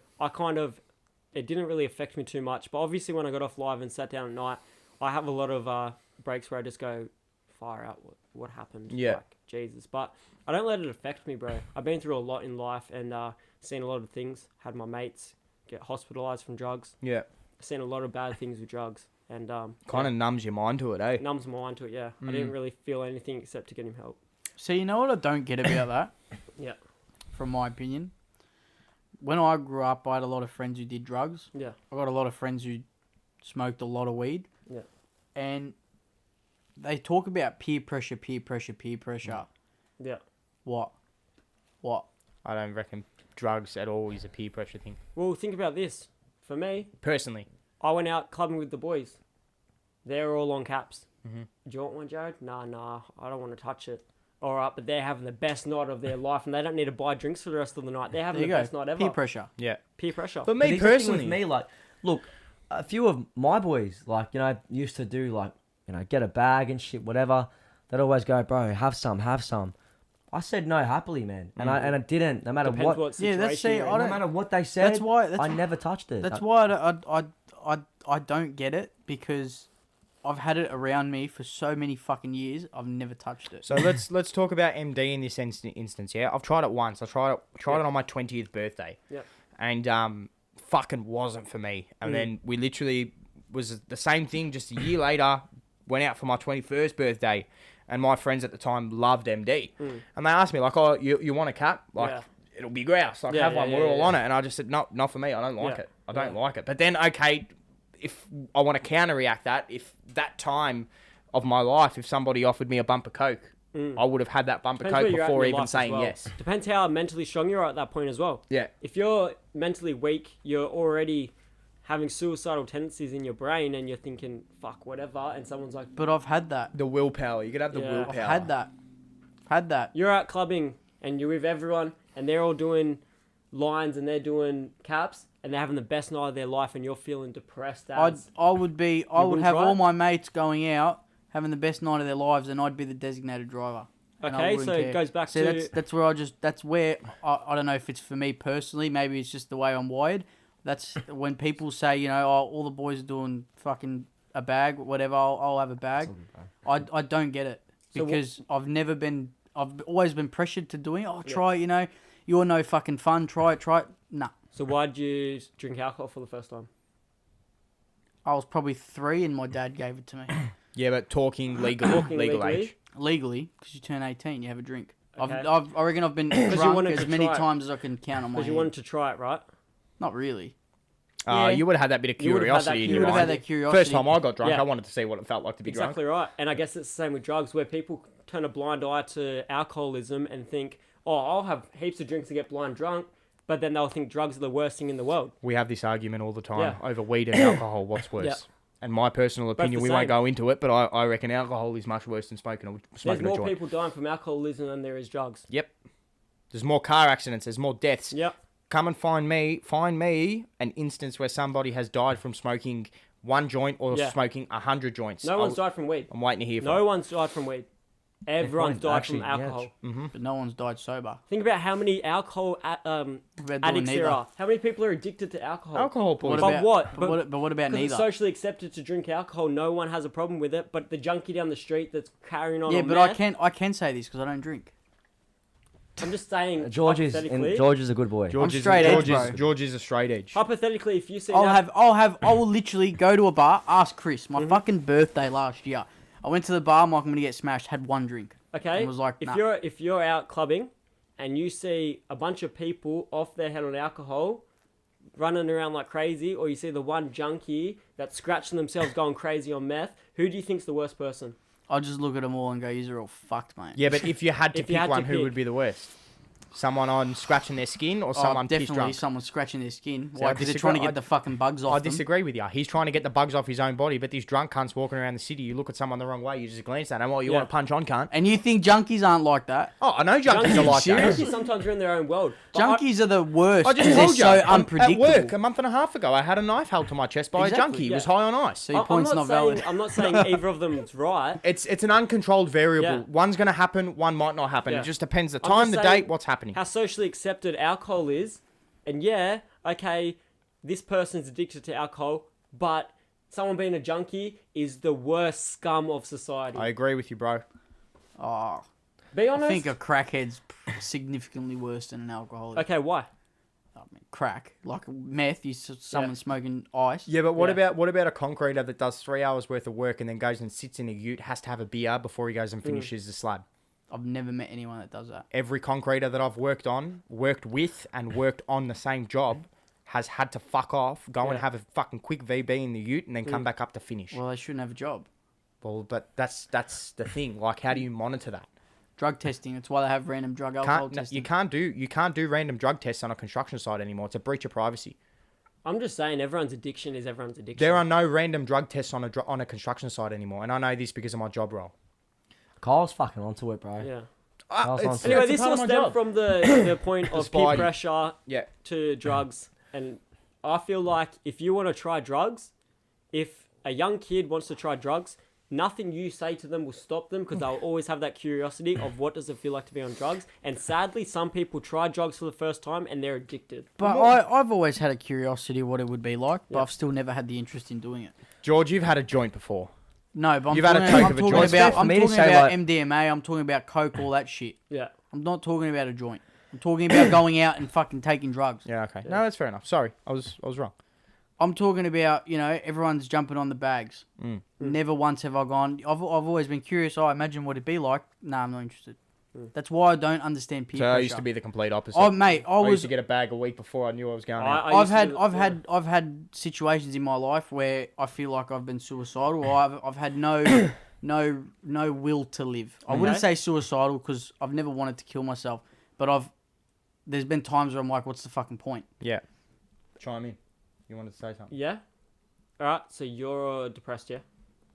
it didn't really affect me too much. But obviously, when I got off live and sat down at night, I have a lot of breaks where I just go, fire out what happened. Yeah. Like, Jesus. But I don't let it affect me, bro. I've been through a lot in life and seen a lot of things. Had my mates get hospitalized from drugs. Yeah. Seen a lot of bad things with drugs. And Kind of numbs your mind to it, eh? numbs my mind to it, yeah. I didn't really feel anything except to get him help. So you know what I don't get about that? Yeah. From my opinion. When I grew up, I had a lot of friends who did drugs. Yeah. I got a lot of friends who smoked a lot of weed. Yeah. And they talk about peer pressure, peer pressure, peer pressure. Yeah. What? I don't reckon drugs at all is a peer pressure thing. Well, think about this. For me, Personally. I went out clubbing with the boys. They're all on caps. Mm-hmm. Do you want one, Jarrod? Nah, I don't want to touch it. All right, but they're having the best night of their life, and they don't need to buy drinks for the rest of the night. They're having There you the go. best night ever. Peer pressure. Yeah. Peer pressure. For But me here's the thing personally. with me, like, look, a few of my boys, like, used to do, like, get a bag and shit, whatever. They'd always go, bro, have some. I said no happily, man. And I didn't, no matter Depends what. what Yeah, situation that's- see, you're in. I No don't- matter what they said, That's why. I never touched it. That's why I don't get it, because I've had it around me for so many fucking years. I've never touched it. So let's talk about MD in this instance. Yeah, I've tried it once. I tried it on my 20th birthday. Yep. And fucking wasn't for me. And then we literally was the same thing. Just a year later, went out for my 21st birthday, and my friends at the time loved MD, and they asked me like, "Oh, you want a cap? Like, Yeah. it'll be grouse. Like, Yeah, have yeah, one. yeah, We're all yeah. on it." And I just said, "No, not for me. I don't like Yeah. it. I don't Yeah. like it." But then, okay, if I want to counter-react that, if that time of my life, if somebody offered me a bump of Coke, I would have had that bump Depends of where Coke you're at in before your even life as saying well. yes. Depends how mentally strong you are at that point as well. Yeah. If you're mentally weak, you're already having suicidal tendencies in your brain and you're thinking, fuck, whatever, and someone's like, But I've had that. The willpower. You could have the Yeah. willpower. I've had that. you're out clubbing and you're with everyone and they're all doing lines and they're doing caps and they're having the best night of their life and you're feeling depressed I as... would wouldn't have try all it? my mates going out having the best night of their lives, and I'd be the designated driver. And I Okay, wouldn't so it care. goes back See, to... that's where I don't know if it's for me personally. Maybe it's just the way I'm wired. That's when people say, oh, all the boys are doing fucking a bag, whatever. I'll have a bag. I don't get it, So because I've always been pressured to doing it. Oh, try it, you're no fucking fun. Try it. Nah. So why'd you drink alcohol for the first time? I was probably 3 and my dad gave it to me. Yeah, but talking legal legally? age. Legally, because you turn 18, you have a drink. Okay. I reckon I've been you drunk wanted as to many try it. times as I can count on my Because you hand. wanted to try it, right? Not really. You would have had that bit of You would have had that curiosity in You your would have had mind. that curiosity. First time I got drunk, Yeah. I wanted to see what it felt like to be Exactly right. And I guess it's the same with drugs, where people turn a blind eye to alcoholism and think, oh, I'll have heaps of drinks to get blind drunk, but then they'll think drugs are the worst thing in the world. We have this argument all the time Yeah. over weed and alcohol. What's worse? Yeah. And my personal Both opinion, the we won't same. go into it, but I reckon alcohol is much worse than smoking There's a more joint. people dying from alcoholism than there is drugs. Yep. There's more car accidents. There's more deaths. Yep. Come and find me an instance where somebody has died from smoking one joint or Yeah. smoking 100 joints. No one's died from weed. I'm waiting to hear from No one's died from weed. Everyone's point, died actually, from yeah. alcohol. But no one's died sober. Think about how many alcohol About doing addicts there neither. are. How many people are addicted to alcohol? alcohol What poisoning. But about, what? But what about Because it's neither? socially accepted to drink alcohol, no one has a problem with it. But the junkie down the street that's carrying on Yeah, on but meth, I can say this because I don't drink. I'm just saying. George is a good boy. George is straight edge, George is- bro. George is a straight edge. Hypothetically, if you see I will literally go to a bar, ask Chris. My fucking birthday last year, I went to the bar. I'm like, I'm gonna get smashed. Had one drink. okay, and was like, if nah. you're out clubbing and you see a bunch of people off their head on alcohol, running around like crazy, or you see the one junkie that's scratching themselves going crazy on meth, who do you think's the worst person? I'll just look at them all and go, "You're all fucked, mate." Yeah, but if you had to If you pick had to one, who pick- would be the worst? Someone on scratching their skin or someone pissed definitely drunk? someone scratching their skin. See, Why? I Because they're disagree. trying to get the fucking bugs off I them. disagree with you. He's trying to get the bugs off his own body, but these drunk cunts walking around the city, you look at someone the wrong way, you just glance at them, oh, you Yeah. want to punch on, cunt? And you think junkies aren't like that? Oh, I know junkies are like that. Junkies sometimes are in their own world. But Junkies are the worst. I just 'cause told you, they're so I'm unpredictable. at work a month and a half ago, I had a knife held to my chest by Exactly, a junkie. He yeah. was high on ice. So your I'm point's not valid. I'm not saying either of them's right. It's an uncontrolled variable. Yeah. One's going to happen, one might not happen. Yeah. It just depends the I'm time, just the saying date, what's happening. How socially accepted alcohol is, and yeah, okay, this person's addicted to alcohol, but someone being a junkie is the worst scum of society. I agree with you, bro. Oh, Be I honest. think a crackhead's significantly worse than an alcoholic. Okay, why? I mean, crack, like meth, someone smoking ice. Yeah, but what Yeah. about a concreter that does 3 hours worth of work and then goes and sits in a ute, has to have a beer before he goes and finishes the slab? I've never met anyone that does that. Every concreter that I've worked with, and worked on the same job has had to fuck off, go and Yeah. have a fucking quick VB in the ute, and then come back up to finish. Well, they shouldn't have a job. Well, but that's the thing. Like, how do you monitor that? Drug testing. That's why they have random drug alcohol testing. You can't do random drug tests on a construction site anymore. It's a breach of privacy. I'm just saying, everyone's addiction is everyone's addiction. There are no random drug tests on a construction site anymore, and I know this because of my job role. Kyle's fucking onto it, bro. Yeah. It's Anyway, a this part all of my stemmed job. from the point of peer Spidey. pressure Yeah. to drugs, and I feel like if you want to try drugs, if a young kid wants to try drugs, nothing you say to them will stop them because they'll always have that curiosity of what does it feel like to be on drugs. And sadly, some people try drugs for the first time and they're addicted. But I've always had a curiosity what it would be like, but Yeah. I've still never had the interest in doing it. George, you've had a joint before. No, but You've had a I'm coke talking of a about, joint. I'm For me to talking say, about like- MDMA, I'm talking about coke, all that shit. Yeah. I'm not talking about a joint. I'm talking about going out and fucking taking drugs. Yeah, okay. No, that's fair enough. Sorry, I was wrong. I'm talking about, everyone's jumping on the bags. Never once have I gone. I've always been curious. I imagine what it'd be like. Nah, I'm not interested. That's why I don't understand peer So pressure. I used to be the complete opposite. Oh, mate, I used to get a bag a week before I knew I was going out. I've had situations in my life where I feel like I've been suicidal, or I've had no will to live. I wouldn't Okay. say suicidal because I've never wanted to kill myself, but there's been times where I'm like, what's the fucking point? Yeah. Chime in. You wanted to say something? Yeah. All right. So you're depressed, yeah?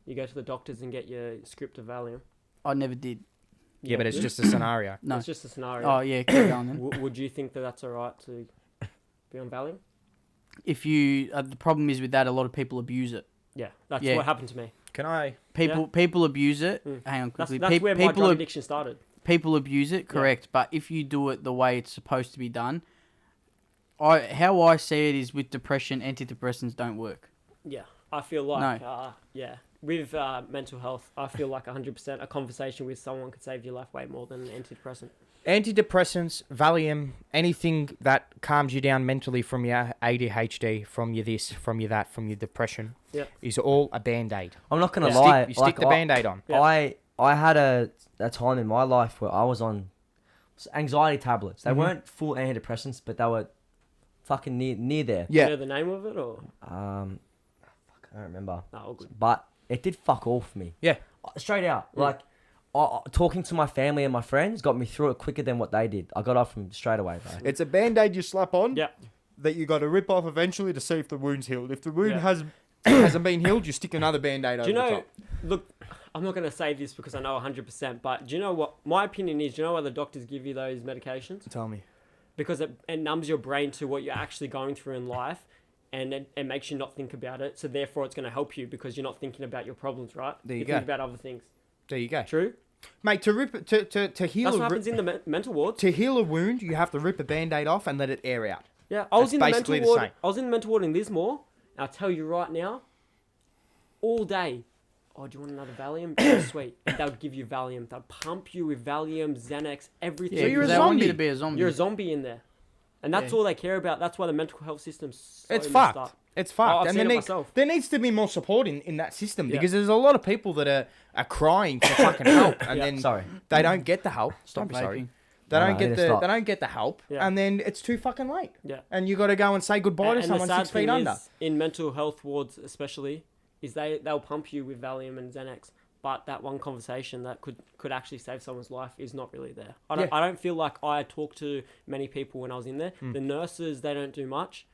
You go to the doctors and get your script of Valium. I never did. Yeah, but it's good. just a scenario. No. It's just a scenario. Oh yeah, keep going then. Would you think that that's all right to be on Valium? If you, the problem is with that, a lot of people abuse it. Yeah. That's Yeah. what happened to me. Can I? People abuse it. Hang on That's, quickly. that's where my people drug addiction started. people abuse it, correct? But if you do it the way it's supposed to be done, how I see it is with depression, antidepressants don't work. Yeah. I feel like, with mental health, I feel like 100% a conversation with someone could save your life way more than an antidepressant. Antidepressants, Valium, anything that calms you down mentally from your ADHD, from your this, from your that, from your depression, is all a band-aid. I'm not gonna Yeah. lie. You stick the band-aid on. Yeah. I had a time in my life where I was on anxiety tablets. They weren't full antidepressants, but they were fucking near there. Do you know the name of it or? I don't remember. No, all good. But it did fuck all for me. Yeah. Straight out. Like, talking to my family and my friends got me through it quicker than what they did. I got off from straight away, bro. It's a band-aid you slap on. Yeah. That you got to rip off eventually to see if the wound's healed. If the wound Yeah. hasn't been healed, you stick another band-aid over Do you the know? top. Look, I'm not going to say this because I know 100%, but do you know what my opinion is? Do you know why the doctors give you those medications? Tell me. Because it numbs your brain to what you're actually going through in life, and it makes you not think about it. So therefore, it's going to help you because you're not thinking about your problems, right? There you you go. think about other things. There you go. True. Mate, to heal That's what happens in the mental ward. to heal a wound, you have to rip a band-aid off and let it air out. Yeah, I was That's in the basically mental the ward. same. I was in the mental ward in Lismore. And I'll tell you right now, all day. Oh, do you want another Valium? Yeah, sweet. And they'll give you Valium. They'll pump you with Valium, Xanax, everything. Yeah, So you're a they want you zombie. to be a zombie. You're a zombie in there. And that's Yeah. all they care about. That's why the mental health system's so It's messed fucked. up. It's fucked. I've and seen there it myself. there needs to be more support in that system Yeah. because there's a lot of people that are crying for fucking help and Yeah. then Sorry. they don't get the help. Stop Don't be sorry. vaping. They No, don't no, get just the stop. they don't get the help Yeah. and then it's too fucking late. Yeah. And you got to go and say goodbye to And someone the sad 6 feet thing under. is, in mental health wards especially, is they'll pump you with Valium and Xanax, but that one conversation that could actually save someone's life is not really there. Yeah. I don't feel like I talked to many people when I was in there. Mm. The nurses, they don't do much,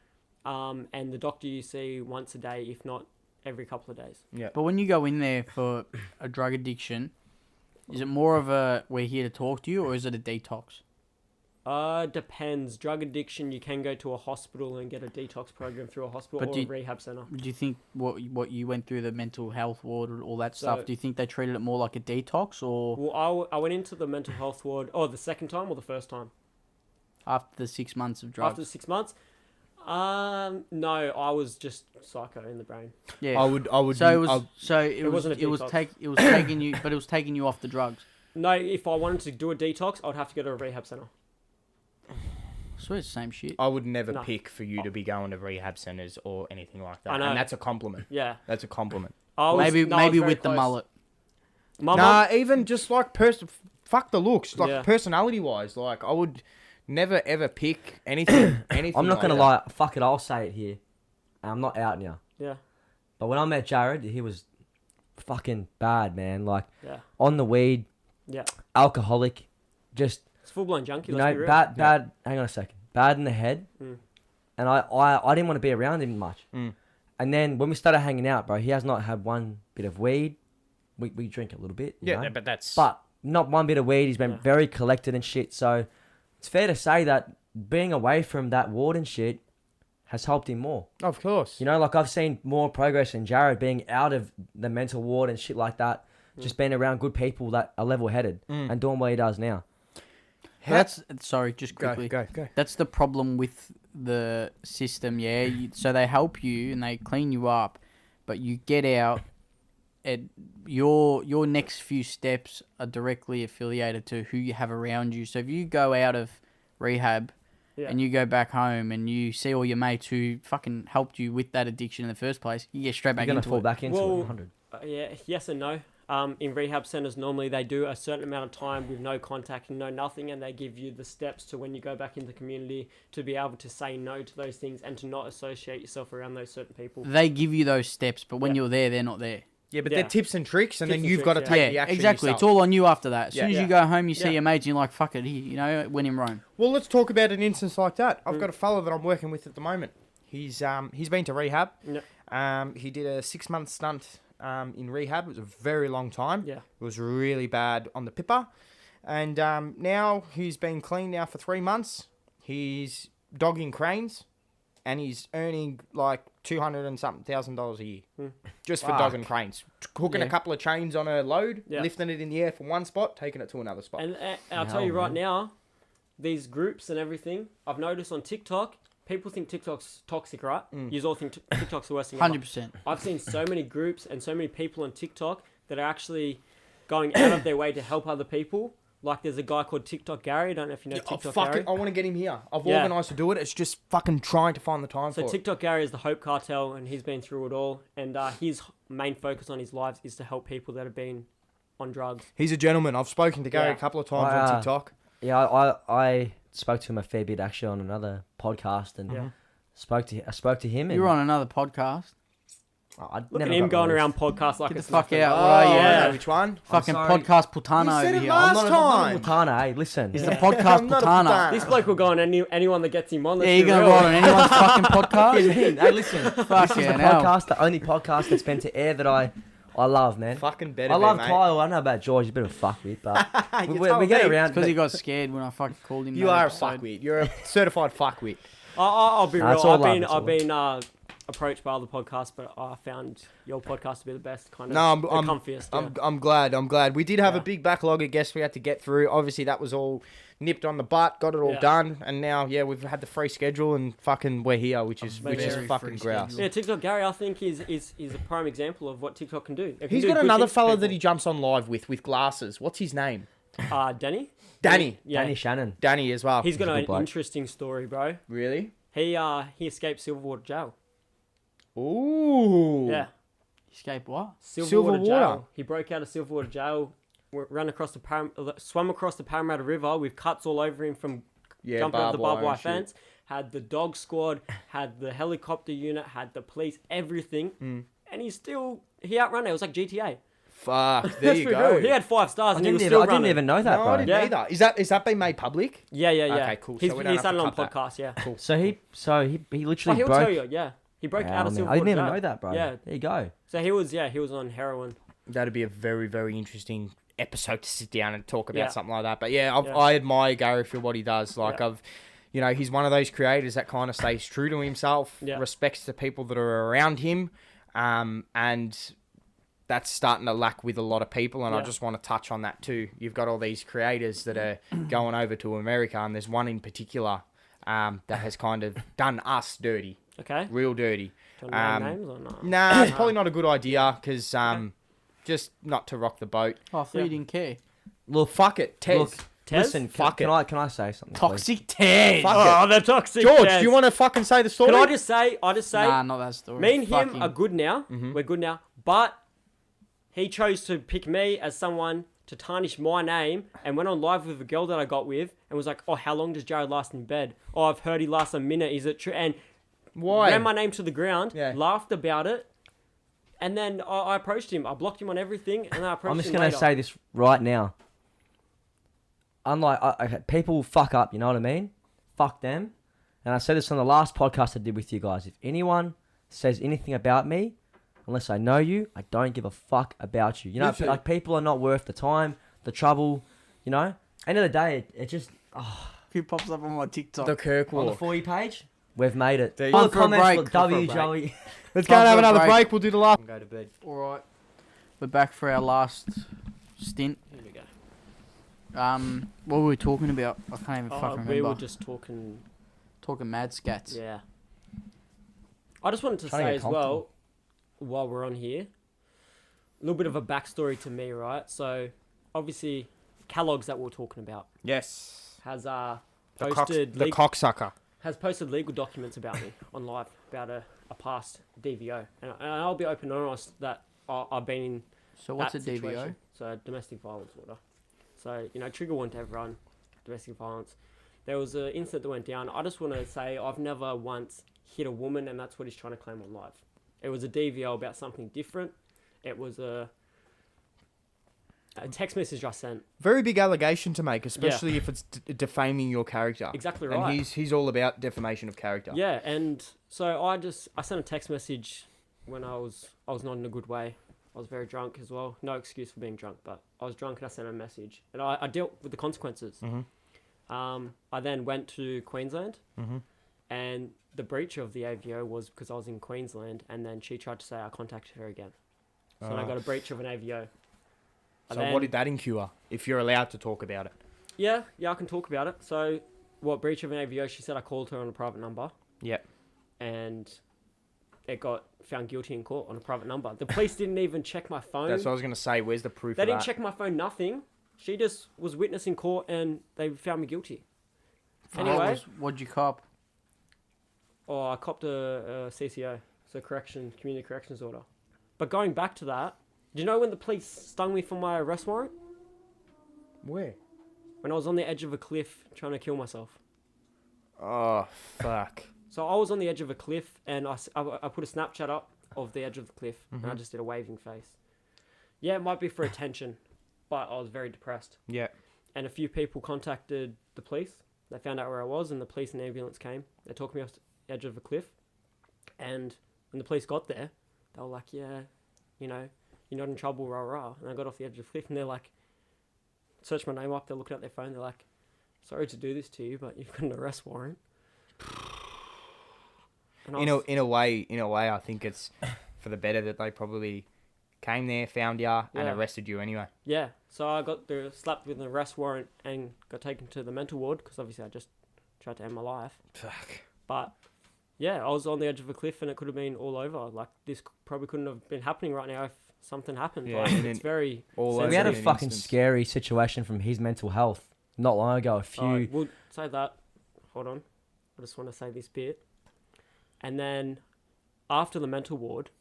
and the doctor you see once a day, if not every couple of days. But when you go in there for a drug addiction, is it more of a we're here to talk to you, or is it a detox? Depends. Drug addiction, you can go to a hospital and get a detox program through a hospital But or do a you- rehab center. Do you think what you went through the mental health ward and all that So- stuff? Do you think they treated it more like a detox, or Well, I went into the mental health ward, the second time or the first time? after the 6 months of drugs? After 6 months? No, I was just psycho in the brain. Yeah. I would So it was. It wasn't a It was detox. taking you, but it was taking you off the drugs. No, if I wanted to do a detox, I'd have to go to a rehab center. So it's the same shit. I would never No. pick for you to be going to rehab centers or anything like that. I know. And that's a compliment. Yeah. That's a compliment. I was, Maybe no, I was very with the close. mullet. My Nah, mum, even just like fuck the looks, like Yeah. personality wise, like I would never ever pick anything. I'm not like gonna that. lie. Fuck it. I'll say it here. I'm not out now. yeah, But when I met Jarrod, he was fucking bad, man. Like yeah, on the weed, yeah. alcoholic, just It's full blown junkie. you Let's be know, real. bad. Hang on a second. Bad in the head, Mm. and I didn't want to be around him much. Mm. And then when we started hanging out, bro, he has not had one bit of weed. We drink a little bit, you know? but that's But not one bit of weed. He's been Yeah. very collected and shit. So it's fair to say that being away from that ward and shit has helped him more. of course. You know, like I've seen more progress in Jarrod being out of the mental ward and shit like that. Just being around good people that are level headed and doing what he does now. That's sorry, just Go, quickly. go. That's the problem with the system, yeah. So they help you and they clean you up, but you get out, and your next few steps are directly affiliated to who you have around you. So if you go out of rehab Yeah. and you go back home and you see all your mates who fucking helped you with that addiction in the first place, you get straight You're back going to into fall it. back into it Well, 100. Yeah, yes and no. In rehab centers, normally they do a certain amount of time with no contact and no nothing, and they give you the steps to when you go back into the community to be able to say no to those things and to not associate yourself around those certain people. They give you those steps, but when Yeah. you're there, they're not there. Yeah, but Yeah. they're tips and tricks, and Tips then and you've got to tricks, take Yeah, the action exactly. yourself. It's all on you after that. As soon as Yeah. you go home, you see Yeah. your mates, and you're like, fuck it, you know, when in Rome. Well, let's talk about an instance like that. I've Mm. got a fella that I'm working with at the moment. He's been to rehab. Yeah. He did a 6-month stunt in rehab. It was a very long time. Yeah. It was really bad on the pipper. And now he's been clean now for 3 months. He's dogging cranes, and he's earning like $200 and something thousand a year just for Fuck. dogging cranes, hooking a Yeah. couple of chains on a load, Yeah. lifting it in the air from one spot, taking it to another spot. And I'll tell Hell, you right man. now, these groups and everything, I've noticed on TikTok, people think TikTok's toxic, right? You all think TikTok's the worst thing ever. 100%. I've seen so many groups and so many people on TikTok that are actually going out of their way to help other people. Like there's a guy called TikTok Gary. I don't know if you know Yeah, TikTok fuck Gary. it, I want to get him here. I've Yeah. organised to do it. It's just fucking trying to find the time So for it. TikTok Gary is the Hope Cartel, and he's been through it all. And his main focus on his lives is to help people that have been on drugs. He's a gentleman. I've spoken to Gary Yeah. a couple of times Wow. on TikTok. Yeah, I spoke to him a fair bit actually on another podcast and Yeah. I spoke to him. And You were on another podcast. I'd Look never at him got going released. around podcasts like Get the it's fuck nothing. out. Oh, What are you? I yeah. know which one? Fucking sorry. podcast putana You said over it here. last I'm not time. a Putana, hey, listen. He's the podcast I'm not a putana. putana. This bloke will go on anyone that gets him on. Yeah, let's you're be gonna real. go on anyone's fucking podcast? Hey, listen. Fuck This is yeah, the now. podcast, the only podcast that's been to air that I love, man. Fucking better. I love mate. Kyle. I know about George. He's a bit of a fuckwit, but You we told get me. around. Because he got scared when I fucking called him. You that are a episode. fuckwit. You're a certified fuckwit. I'll be Nah, real. it's all I've love, been it's all I've been approached by other podcasts, but I found your podcast to be the best kind of. No, the I'm comfiest. Yeah. I'm glad. I'm glad. We did have a Yeah. big backlog of guests we had to get through. Obviously, that was all nipped on the butt. Got it all Yeah. done, and now we've had the free schedule and fucking we're here, which is Very fucking free grouse. schedule. Yeah, TikTok Gary, I think is a prime example of what TikTok can do. It can He's do got good another things for fella that he people. jumps on live with glasses. What's his name? Danny. Danny. Yeah, Danny Shannon. Danny as well. he's got a good an bloke. interesting story, bro. Really? He escaped Silverwater jail. Ooh. Yeah, Escape what? Silverwater Silverwater. jail. He broke out of Silverwater jail, ran across swam across the Parramatta River with cuts all over him from Yeah. jumping over the barbed wire and shit. fence. Had the dog squad, had the helicopter unit, had the police, everything, and he outran it. It was like GTA. Fuck. There Let's you be go. real. He had 5 stars I and he was didn't, still even, I didn't running. even know that, No, bro. I didn't Yeah. either. Is that been made public? Yeah. Okay, cool. So we don't He have started to on cut that. podcast. Yeah. Cool. So he Oh, literally he'll broke. tell you. Yeah, he broke out of Wow, man. Silverwater I didn't even jail. know that, bro. Yeah. There you go. So he was on heroin. That'd be a very, very interesting episode to sit down and talk about Yeah. something like that. But yeah, Yeah. I admire Gary for what he does. Like Yeah. he's one of those creators that kind of stays true to himself, Yeah. respects the people that are around him, and that's starting to lack with a lot of people. And I Yeah. just want to touch on that too. You've got all these creators that are going over to America, and there's one in particular that has kind of done us dirty, Okay. real dirty. Do you want to name names or not? Nah, it's probably not a good idea because just not to rock the boat. Oh, I thought Yeah. you didn't care. Look, fuck it, Tez. Look, Tez? listen. Fuck Can it. I say something? please? Toxic Ted. Fuck Oh, the toxic. George, Tez. do you want to fucking say the story? Can I just say? Nah, not that story. Me and Fuck him are good now. Mm-hmm. We're good now. But he chose to pick me as someone to tarnish my name and went on live with a girl that I got with and was like, "Oh, how long does Jarrod last in bed? Oh, I've heard he lasts a minute. Is it true?" And Why? ran my name to the ground, Yeah. laughed about it, and then I approached him. I blocked him on everything, and I approached I'm just him gonna later. say this right now. Unlike okay, people fuck up, you know what I mean? Fuck them. And I said this on the last podcast I did with you guys. If anyone says anything about me, unless I know you, I don't give a fuck about you. You know, Me too. like people are not worth the time, the trouble. You know. End of the day, it just Who pops up on my TikTok? The Kirk on the Walk. For You page, we've made it. There you All go. the Time for a comments break. look Time for a W break. Joey. Let's go and Time have for a another break. break. We'll do the last. Go to bed. All right, we're back for our last stint. Here we go. What were we talking about? I can't even fucking remember. We were just talking. talking mad scats. Yeah. I just wanted to Trying to say get as well, while we're on here, a little bit of a backstory to me, right? So, obviously, Kellogg's that we're talking about Yes. has The posted cocksucker. has posted legal documents about me on live about a past DVO, and I'll be open and honest that I've been in So what's a that DVO? situation. So domestic violence order. So trigger warning to everyone, domestic violence. There was an incident that went down. I just want to say I've never once hit a woman, and that's what he's trying to claim on live. It was a DVO about something different. It was a text message I sent. Very big allegation to make, especially if it's defaming your character. Exactly And right. he's all about defamation of character. Yeah, and so I sent a text message when I was not in a good way. I was very drunk as well. No excuse for being drunk, but I was drunk and I sent a message, and I dealt with the consequences. Mm-hmm. I then went to Queensland, Mm-hmm. and the breach of the AVO was because I was in Queensland, and then she tried to say I contacted her again. So then I got a breach of an AVO. And So then- what did that incur? If you're allowed to talk about it. Yeah, I can talk about it. So, what breach of an AVO? She said I called her on a private number, Yep. and it got found guilty in court on a private number. The police didn't even check my phone. That's what I was gonna say. Where's the proof? They of didn't that? check my phone, nothing. She just was witness in court, and they found me guilty. Anyway, What'd you cop? I copped a CCO, so community corrections order. But going back to that, do you know when the police stung me for my arrest warrant? Where? When I was on the edge of a cliff trying to kill myself. Oh fuck. So I was on the edge of a cliff, and I put a Snapchat up of the edge of the cliff, and I just did a waving face. Yeah, it might be for attention, but I was very depressed. Yeah. And a few people contacted the police. They found out where I was, and the police and ambulance came. They took me off the edge of a cliff, and when the police got there, they were like, "Yeah, you know, you're not in trouble, rah rah." And I got off the edge of the cliff, and they're like, searched my name up. They're looking at their phone. They're like, "Sorry to do this to you, but you've got an arrest warrant." And In a way, I think it's for the better that they probably came there, found ya, and Yeah. arrested you anyway. Yeah, so I got slapped with an arrest warrant and got taken to the mental ward because obviously I just tried to end my life. Fuck. But yeah, I was on the edge of a cliff and it could have been all over. Like this probably couldn't have been happening right now if something happened. Yeah, like, and it's then very. all So over we had a in an fucking instance. scary situation from his mental health not long ago. A few. We'll say that. Hold on, I just want to say this bit. And then after the mental ward,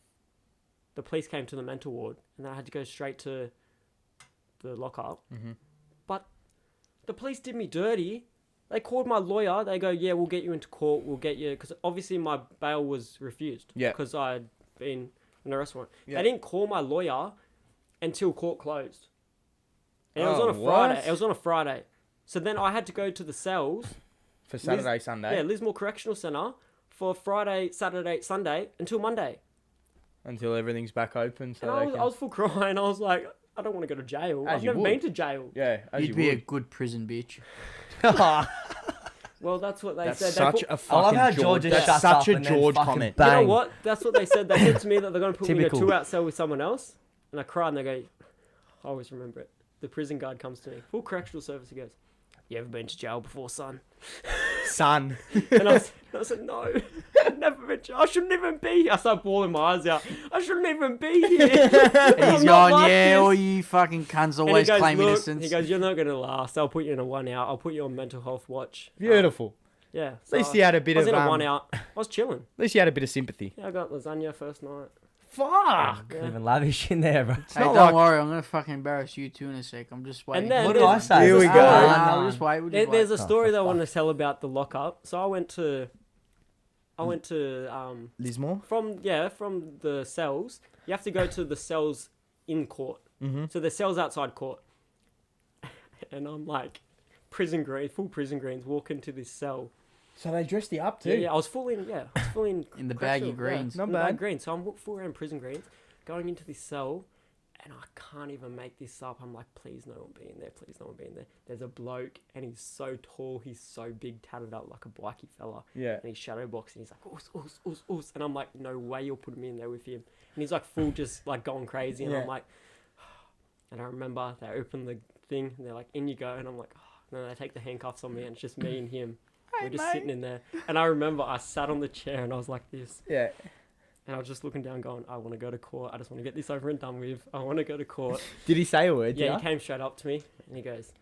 the police came to the mental ward, and then I had to go straight to the lockup. Mhm. But the police did me dirty. They called my lawyer. They go, "Yeah, we'll get you into court. We'll get you," because obviously my bail was refused. Yeah. Because I'd been an arrest warrant. Yeah. They didn't call my lawyer until court closed. And it was Oh, on a Friday. what? It was on a Friday. So then I had to go to the cells. For Saturday, Sunday, Yeah, Lismore Correctional Centre for Friday, Saturday, Sunday until Monday. until everything's back open. So And they I was full crying. I was like, I don't want to go to jail. As I've you never would. been to jail. yeah, as You'd you be a would. good prison bitch. Well, that's what they That's said. such they a I fucking love how George. George just That's shuts such up a and then George fucking comment. You know bang. what? That's what they said. They said to me that they're going to put me in a Typical. 2-out cell with someone else. And I cried and they go, I always remember it. The prison guard comes to me. Full correctional service. He goes, "You ever been to jail before, son?" Son. And I said, "No, I've never been to jail. I shouldn't even be here." I started bawling my eyes out. I shouldn't even be here. And he's I'm not going, like yeah, this." all you fucking cunts And he always goes, claim "Look," innocence. He goes, "You're not going to last. I'll put you in a 1-out. I'll put you on mental health watch." Beautiful. Yeah. At least you had a bit I was of. in a 1-out. I was chilling. At least you had a bit of sympathy. Yeah, I got lasagna first night. Fuck. Yeah. Even lavish in there, bro. Hey, not don't like- worry, I'm gonna fucking embarrass you too in a sec. I'm just waiting. then What did I there's- say? Here we there's a go. story- Nah, we'll just wait. We'll just wait. There's a story for that I want to fuck. tell about the lockup. So I went to Lismore. from the cells. You have to go to the cells in court. Mm-hmm. So the cells outside court. And I'm like, full prison greens, walk into this cell. So they dressed you up too. Yeah, I was full in In the baggy correctional, greens. Yeah, Not in the baggy bad. greens. So I'm full around prison greens, going into this cell, and I can't even make this up. I'm like, please no one be in there. Please no one be in there. There's a bloke, and he's so tall. He's so big, tatted up like a bikey fella. Yeah. And he's shadow boxing. He's like, oos, oos, oos, oos. And I'm like, no way you're putting me in there with him. And he's like full just like going crazy. And Yeah. I'm like, and I remember they open the thing and they're like, in you go. And I'm like, oh. And then they take the handcuffs on me and it's just me and him. We're just sitting in there. And I remember I sat on the chair and I was like this. Yeah. And I was just looking down going, I want to go to court. I just want to get this over and done with. I want to go to court. Did he say a word? Yeah, he came straight up to me and he goes,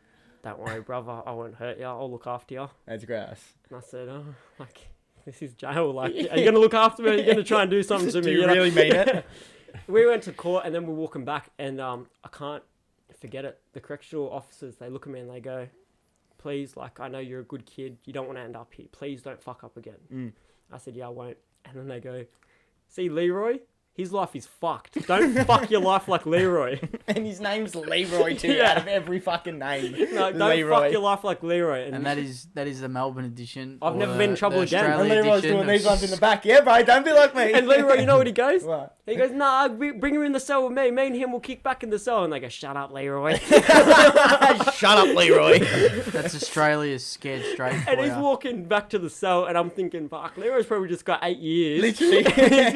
don't worry, brother. I won't hurt you. I'll look after you. That's grass. And I said, oh, like, this is jail. Like, are you going to look after me or are you going to try and do something to me? Do you know? really mean it? We went to court and then we're walking back and I can't forget it. The correctional officers, they look at me and they go, please, like, I know you're a good kid. You don't want to end up here. Please don't fuck up again. Mm. I said, yeah, I won't. And then they go, see, Leroy? His life is fucked. Don't fuck your life like Leroy. And his name's Leroy too, Yeah. out of every fucking name. No, don't Leroy. fuck your life like Leroy. And that is the Melbourne edition. I've or never been in trouble the again. And Australia Leroy's edition doing of- these ones in the back. Yeah, bro, don't be like me. And Leroy, you know what he goes? What? He goes, nah, bring him in the cell with me. Me and him will kick back in the cell. And they go, shut up, Leroy. Shut up, Leroy. That's Australia's scared straight for And he's ya. walking back to the cell, and I'm thinking, fuck, Leroy's probably just got 8 years. Literally.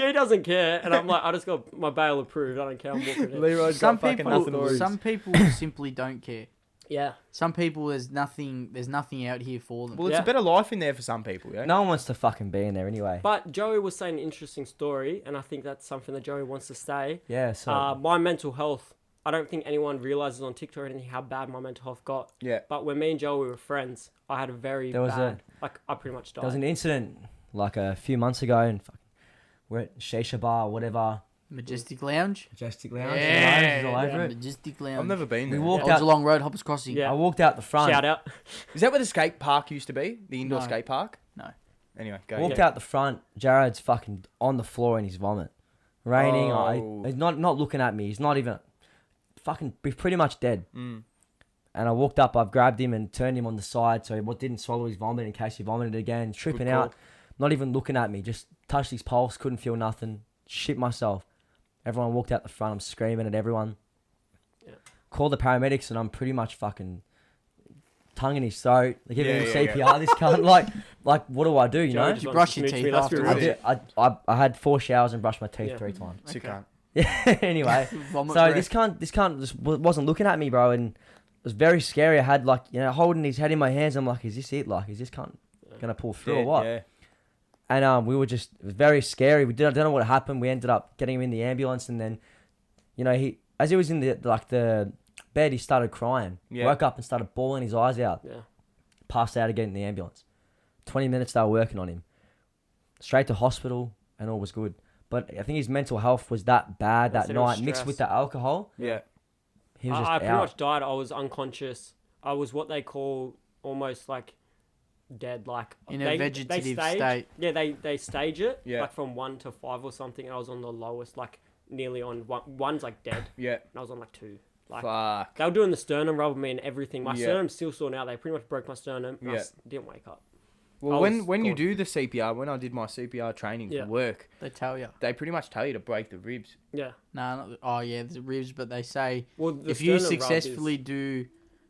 He doesn't care. And I'm like, I just got my bail approved. I don't care. I'm walking in. Leroy's Some got fucking nothing to lose. some people simply don't care. Yeah. Some people there's nothing out here for them. Well, it's Yeah. a better life in there for some people, yeah? No one wants to fucking be in there anyway. But Joey was saying an interesting story, and I think that's something that Joey wants to say. Yeah, so My mental health, I don't think anyone realizes on TikTok or anything how bad my mental health got. Yeah. But when me and Joey were friends, I had a very There was bad, like, I pretty much there was died. an incident like a few months ago, and we're at Shisha Bar, whatever. Majestic Lounge. Majestic Yeah, all over it. Majestic Lounge. I've never been We there. walked Old out. Geelong Road, Hoppers Crossing. Yeah. I walked out the front. Shout out. Is that where the skate park used to be? The indoor No. skate park? No. Anyway, go. Walked Yeah. out the front. Jared's fucking on the floor in his vomit. raining. Oh. He's not looking at me. He's not even fucking pretty much dead. And I walked up, I've grabbed him and turned him on the side so he didn't swallow his vomit in case he vomited again. Tripping out, not even looking at me. Just touched his pulse, couldn't feel nothing. Shit myself. Everyone walked out the front. I'm screaming at everyone. Yeah. Called the paramedics and I'm pretty much fucking tongue in his throat. They're giving him CPR. This cunt. Like, what do I do? You know? Did you brush your teeth after? I had 4 showers and brushed my teeth 3 times. So you can't. Yeah. Anyway, Vomit so breath. this cunt just wasn't looking at me, bro, and it was very scary. I had holding his head in my hands. I'm like, is this it? Like, is this cunt gonna pull through or what? Yeah. And we were just, it was very scary. I don't know what happened. We ended up getting him in the ambulance, and then, as he was in the bed, he started crying. Yeah. Woke up and started bawling his eyes out. Yeah. Passed out again in the ambulance. 20 minutes they were working on him. Straight to hospital, and all was good. But I think his mental health was that bad that night, mixed with the alcohol. Yeah. He was just I pretty out. much died. I was unconscious. I was what they call almost like dead, like In a vegetative state. Yeah, they stage it, Yeah. like from 1 to 5 or something, and I was on the lowest, like nearly on 1. 1's like dead, Yeah. and I was on like 2. Like Fuck. they were doing the sternum rub on me and everything. My Yeah. sternum's still sore now. They pretty much broke my sternum. And I Yeah. didn't wake up. Well, I was when you gone. do the CPR, when I did my CPR training Yeah. for work, They tell you. they pretty much tell you to break the ribs. Yeah. Oh yeah, the ribs, but they say Well, the if you sternum rub successfully do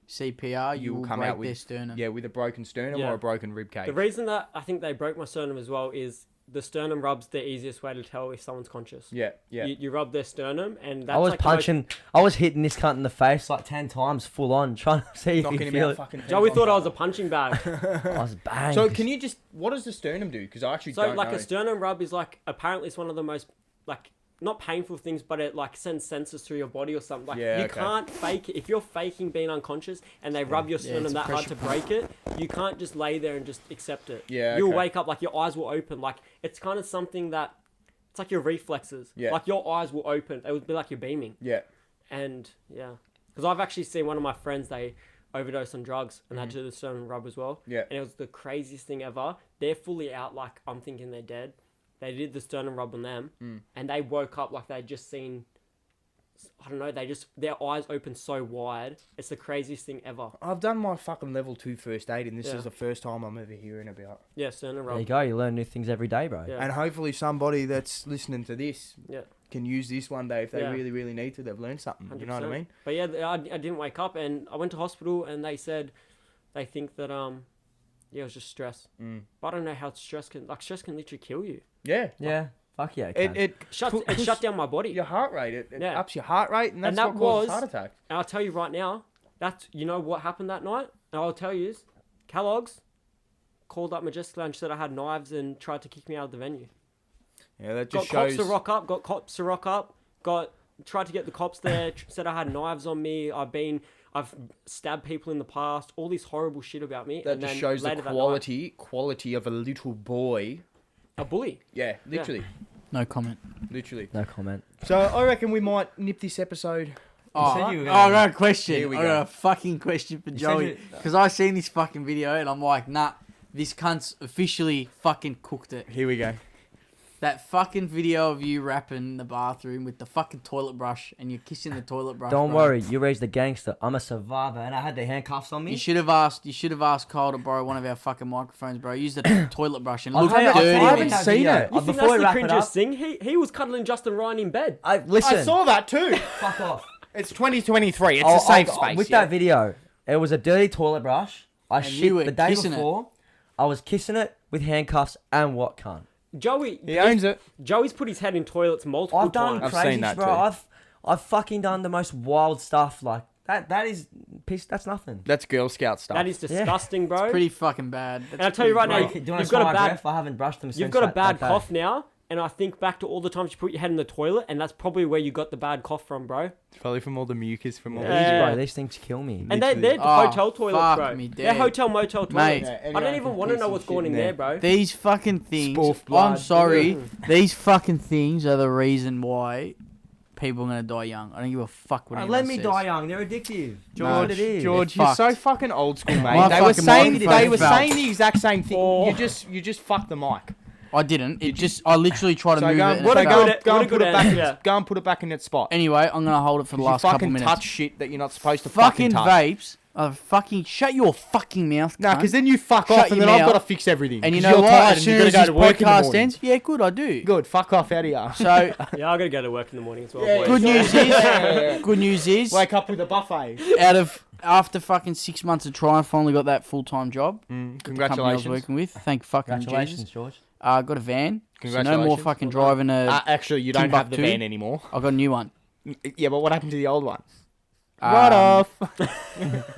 CPR, you will come break out with their sternum. Yeah, with a broken sternum Yeah. or a broken rib cage. The reason that I think they broke my sternum as well is the sternum rub's the easiest way to tell if someone's conscious. Yeah, yeah. You rub their sternum, and that's I was like punching, I was hitting this cunt in the face like 10 times full on, trying to see if Knocking he'd him feel out it. fucking head Joey on thought I fire. was a punching bag. I was banged. So can you just, what does the sternum do? Because I actually So don't like know. a sternum rub is like, apparently it's one of the most like not painful things, but it like sends sensors through your body or something. Like Yeah, you okay. can't fake it. If you're faking being unconscious and they rub your sternum it's a that hard pressure to break it, you can't just lay there and just accept it. Yeah, You'll okay. wake up, like your eyes will open. Like it's kind of something that, it's like your reflexes. Yeah. Like your eyes will open. It would be like you're beaming. Yeah. And yeah, because I've actually seen one of my friends, they overdosed on drugs and had to do the sternum rub as well. Yeah. And it was the craziest thing ever. They're fully out, like I'm thinking they're dead. They did the sternum rub on them, and they woke up like they'd just seen, I don't know, their eyes opened so wide. It's the craziest thing ever. I've done my fucking level 2 first aid, and this Yeah. is the first time I'm ever hearing about. Yeah, sternum There you rub. go. You learn new things every day, bro. Yeah. And hopefully somebody that's listening to this Yeah. can use this one day if they Yeah. really, really need to. They've learned something. You know what I 100%. mean? But yeah, I didn't wake up, and I went to hospital, and they said they think that yeah, it was just stress. But I don't know how stress can literally kill you. Yeah. Yeah. Fuck yeah. It It It shut down my body. your heart rate. It Yeah. ups your heart rate, and that's that what causes was- heart attack. And I'll tell you right now, that's, you know what happened that night? And I'll tell you is, Kellogg's called up Majestic Lounge, said I had knives and tried to kick me out of the venue. Yeah, that Got just cops shows. to rock up, tried to get the cops there, said I had knives on me, I've stabbed people in the past, all this horrible shit about me. That and just then shows the later that quality of a little boy. night, a bully. Yeah, literally, No comment. literally. No comment. So I reckon we might nip this episode. Oh, said you were I gonna- got a question. Here we I go. got a fucking question for Joey. Because I seen this fucking video and I'm like, nah, this cunt's officially fucking cooked it. Here we go. That fucking video of you rapping in the bathroom with the fucking toilet brush and you're kissing the toilet brush. Don't bro. worry. You raised the gangster. I'm a survivor, and I had the handcuffs on me. You should have asked Kyle to borrow one of our fucking microphones, bro. Use the toilet brush and I'll look tell you, I'll dirty. tell you I haven't that seen video. it. You think Before we that's wrap the it up, cringiest thing? He was cuddling Justin Ryan in bed. listen. I saw that too. Fuck off. It's 2023. It's a safe space. With yeah? that video, it was a dirty toilet brush. I And you shit were the day kissing it. before. I was kissing it with handcuffs and what cunt. He owns it. Joey's put his head in toilets multiple I've done times. I've seen crazy, that bro. too. I've fucking done the most wild stuff like that. That is piss. That's nothing. That's Girl Scout stuff. That is disgusting, bro. Pretty fucking bad. And I'll tell you right now, Do you want you've to got smell a my bad breath? I haven't brushed them since You've got a that bad day. cough now, and I think back to all the times you put your head in the toilet, and that's probably where you got the bad cough from, bro. Probably from all the mucus from all Yeah. Bro, these things kill me. And they're Literally. hotel Oh, toilets, fuck bro. me They're dead. hotel motel toilets. Mate. Yeah, I anyone don't can even want to piss know and what's shit going in in there, there. bro. These fucking things. Spoof I'm blood. sorry. These fucking things are the reason why people are gonna die young. I don't give a fuck what anyone Let me says. die young. They're addictive. George, That's what it is. George, They're you're so fucked. fucking old school, mate. My They were fucking saying microphone they were fell. saying the exact same thing. Oh. You just fucked the mic. I didn't. I literally tried to So move go it. and, and what it a fell. go, go, and What a put it good back answer. in, go and put it back in its spot. Anyway, I'm gonna hold it for the You last couple fucking minutes. touch shit that you're not supposed to fucking touch. vapes. Fucking shut your fucking mouth. Nah, cunt. because then you fuck Shut off, and your then I've mouth. got to fix everything. And you 'Cause know you're what? tired As and soon you as gotta this go to work in the podcast morning. ends, yeah, good, I do. Good, fuck off out of here. So Yeah, I gotta go to work in the morning as well. Yeah, boys. good news is, good news is, Wake up with a buffet. after fucking 6 months of trying, I finally got that full-time job. The company I was Congratulations. working with. Thank fucking Congratulations, Jesus. George. Got a van. So no more Congratulations. fucking driving a. Actually, you don't have the Timbuktu. van anymore. I got a new one. Yeah, but what happened to the old one? Um, Right off.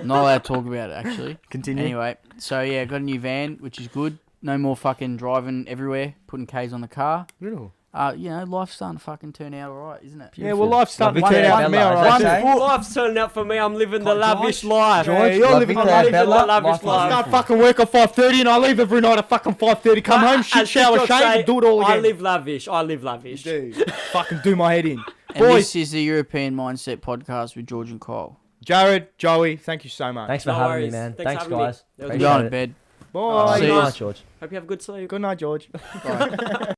Not allowed to talk about it actually. Continue. Anyway, so yeah, got a new van, which is good. No more fucking driving everywhere, putting K's on the car. Little. Life's starting to fucking turn out alright, isn't it? Yeah, well, life's starting to Lovely turn to out have for me, Bella, alright. is that too. okay? Life's turning out for me. I'm living the George? lavish life. Yeah, you're Lovely living to the have life. Bella. lavish Life life. I is start beautiful. fucking work at 5:30 and I leave every night at fucking 5:30. Come home, shit, As shower, TikTok shave, say, and do it all again. I live lavish. I live lavish. Dude, fucking do my head in. And Boys, this is the European Mindset Podcast with George and Kyle. Jarrod, Joey, thank you so much. Thanks for No having worries. me, man. Thanks Thanks, for having me. guys. That was Appreciate Go on to it. bed. Bye. See Good ya. night, George. Hope you have a good sleep. Good night, George. Bye.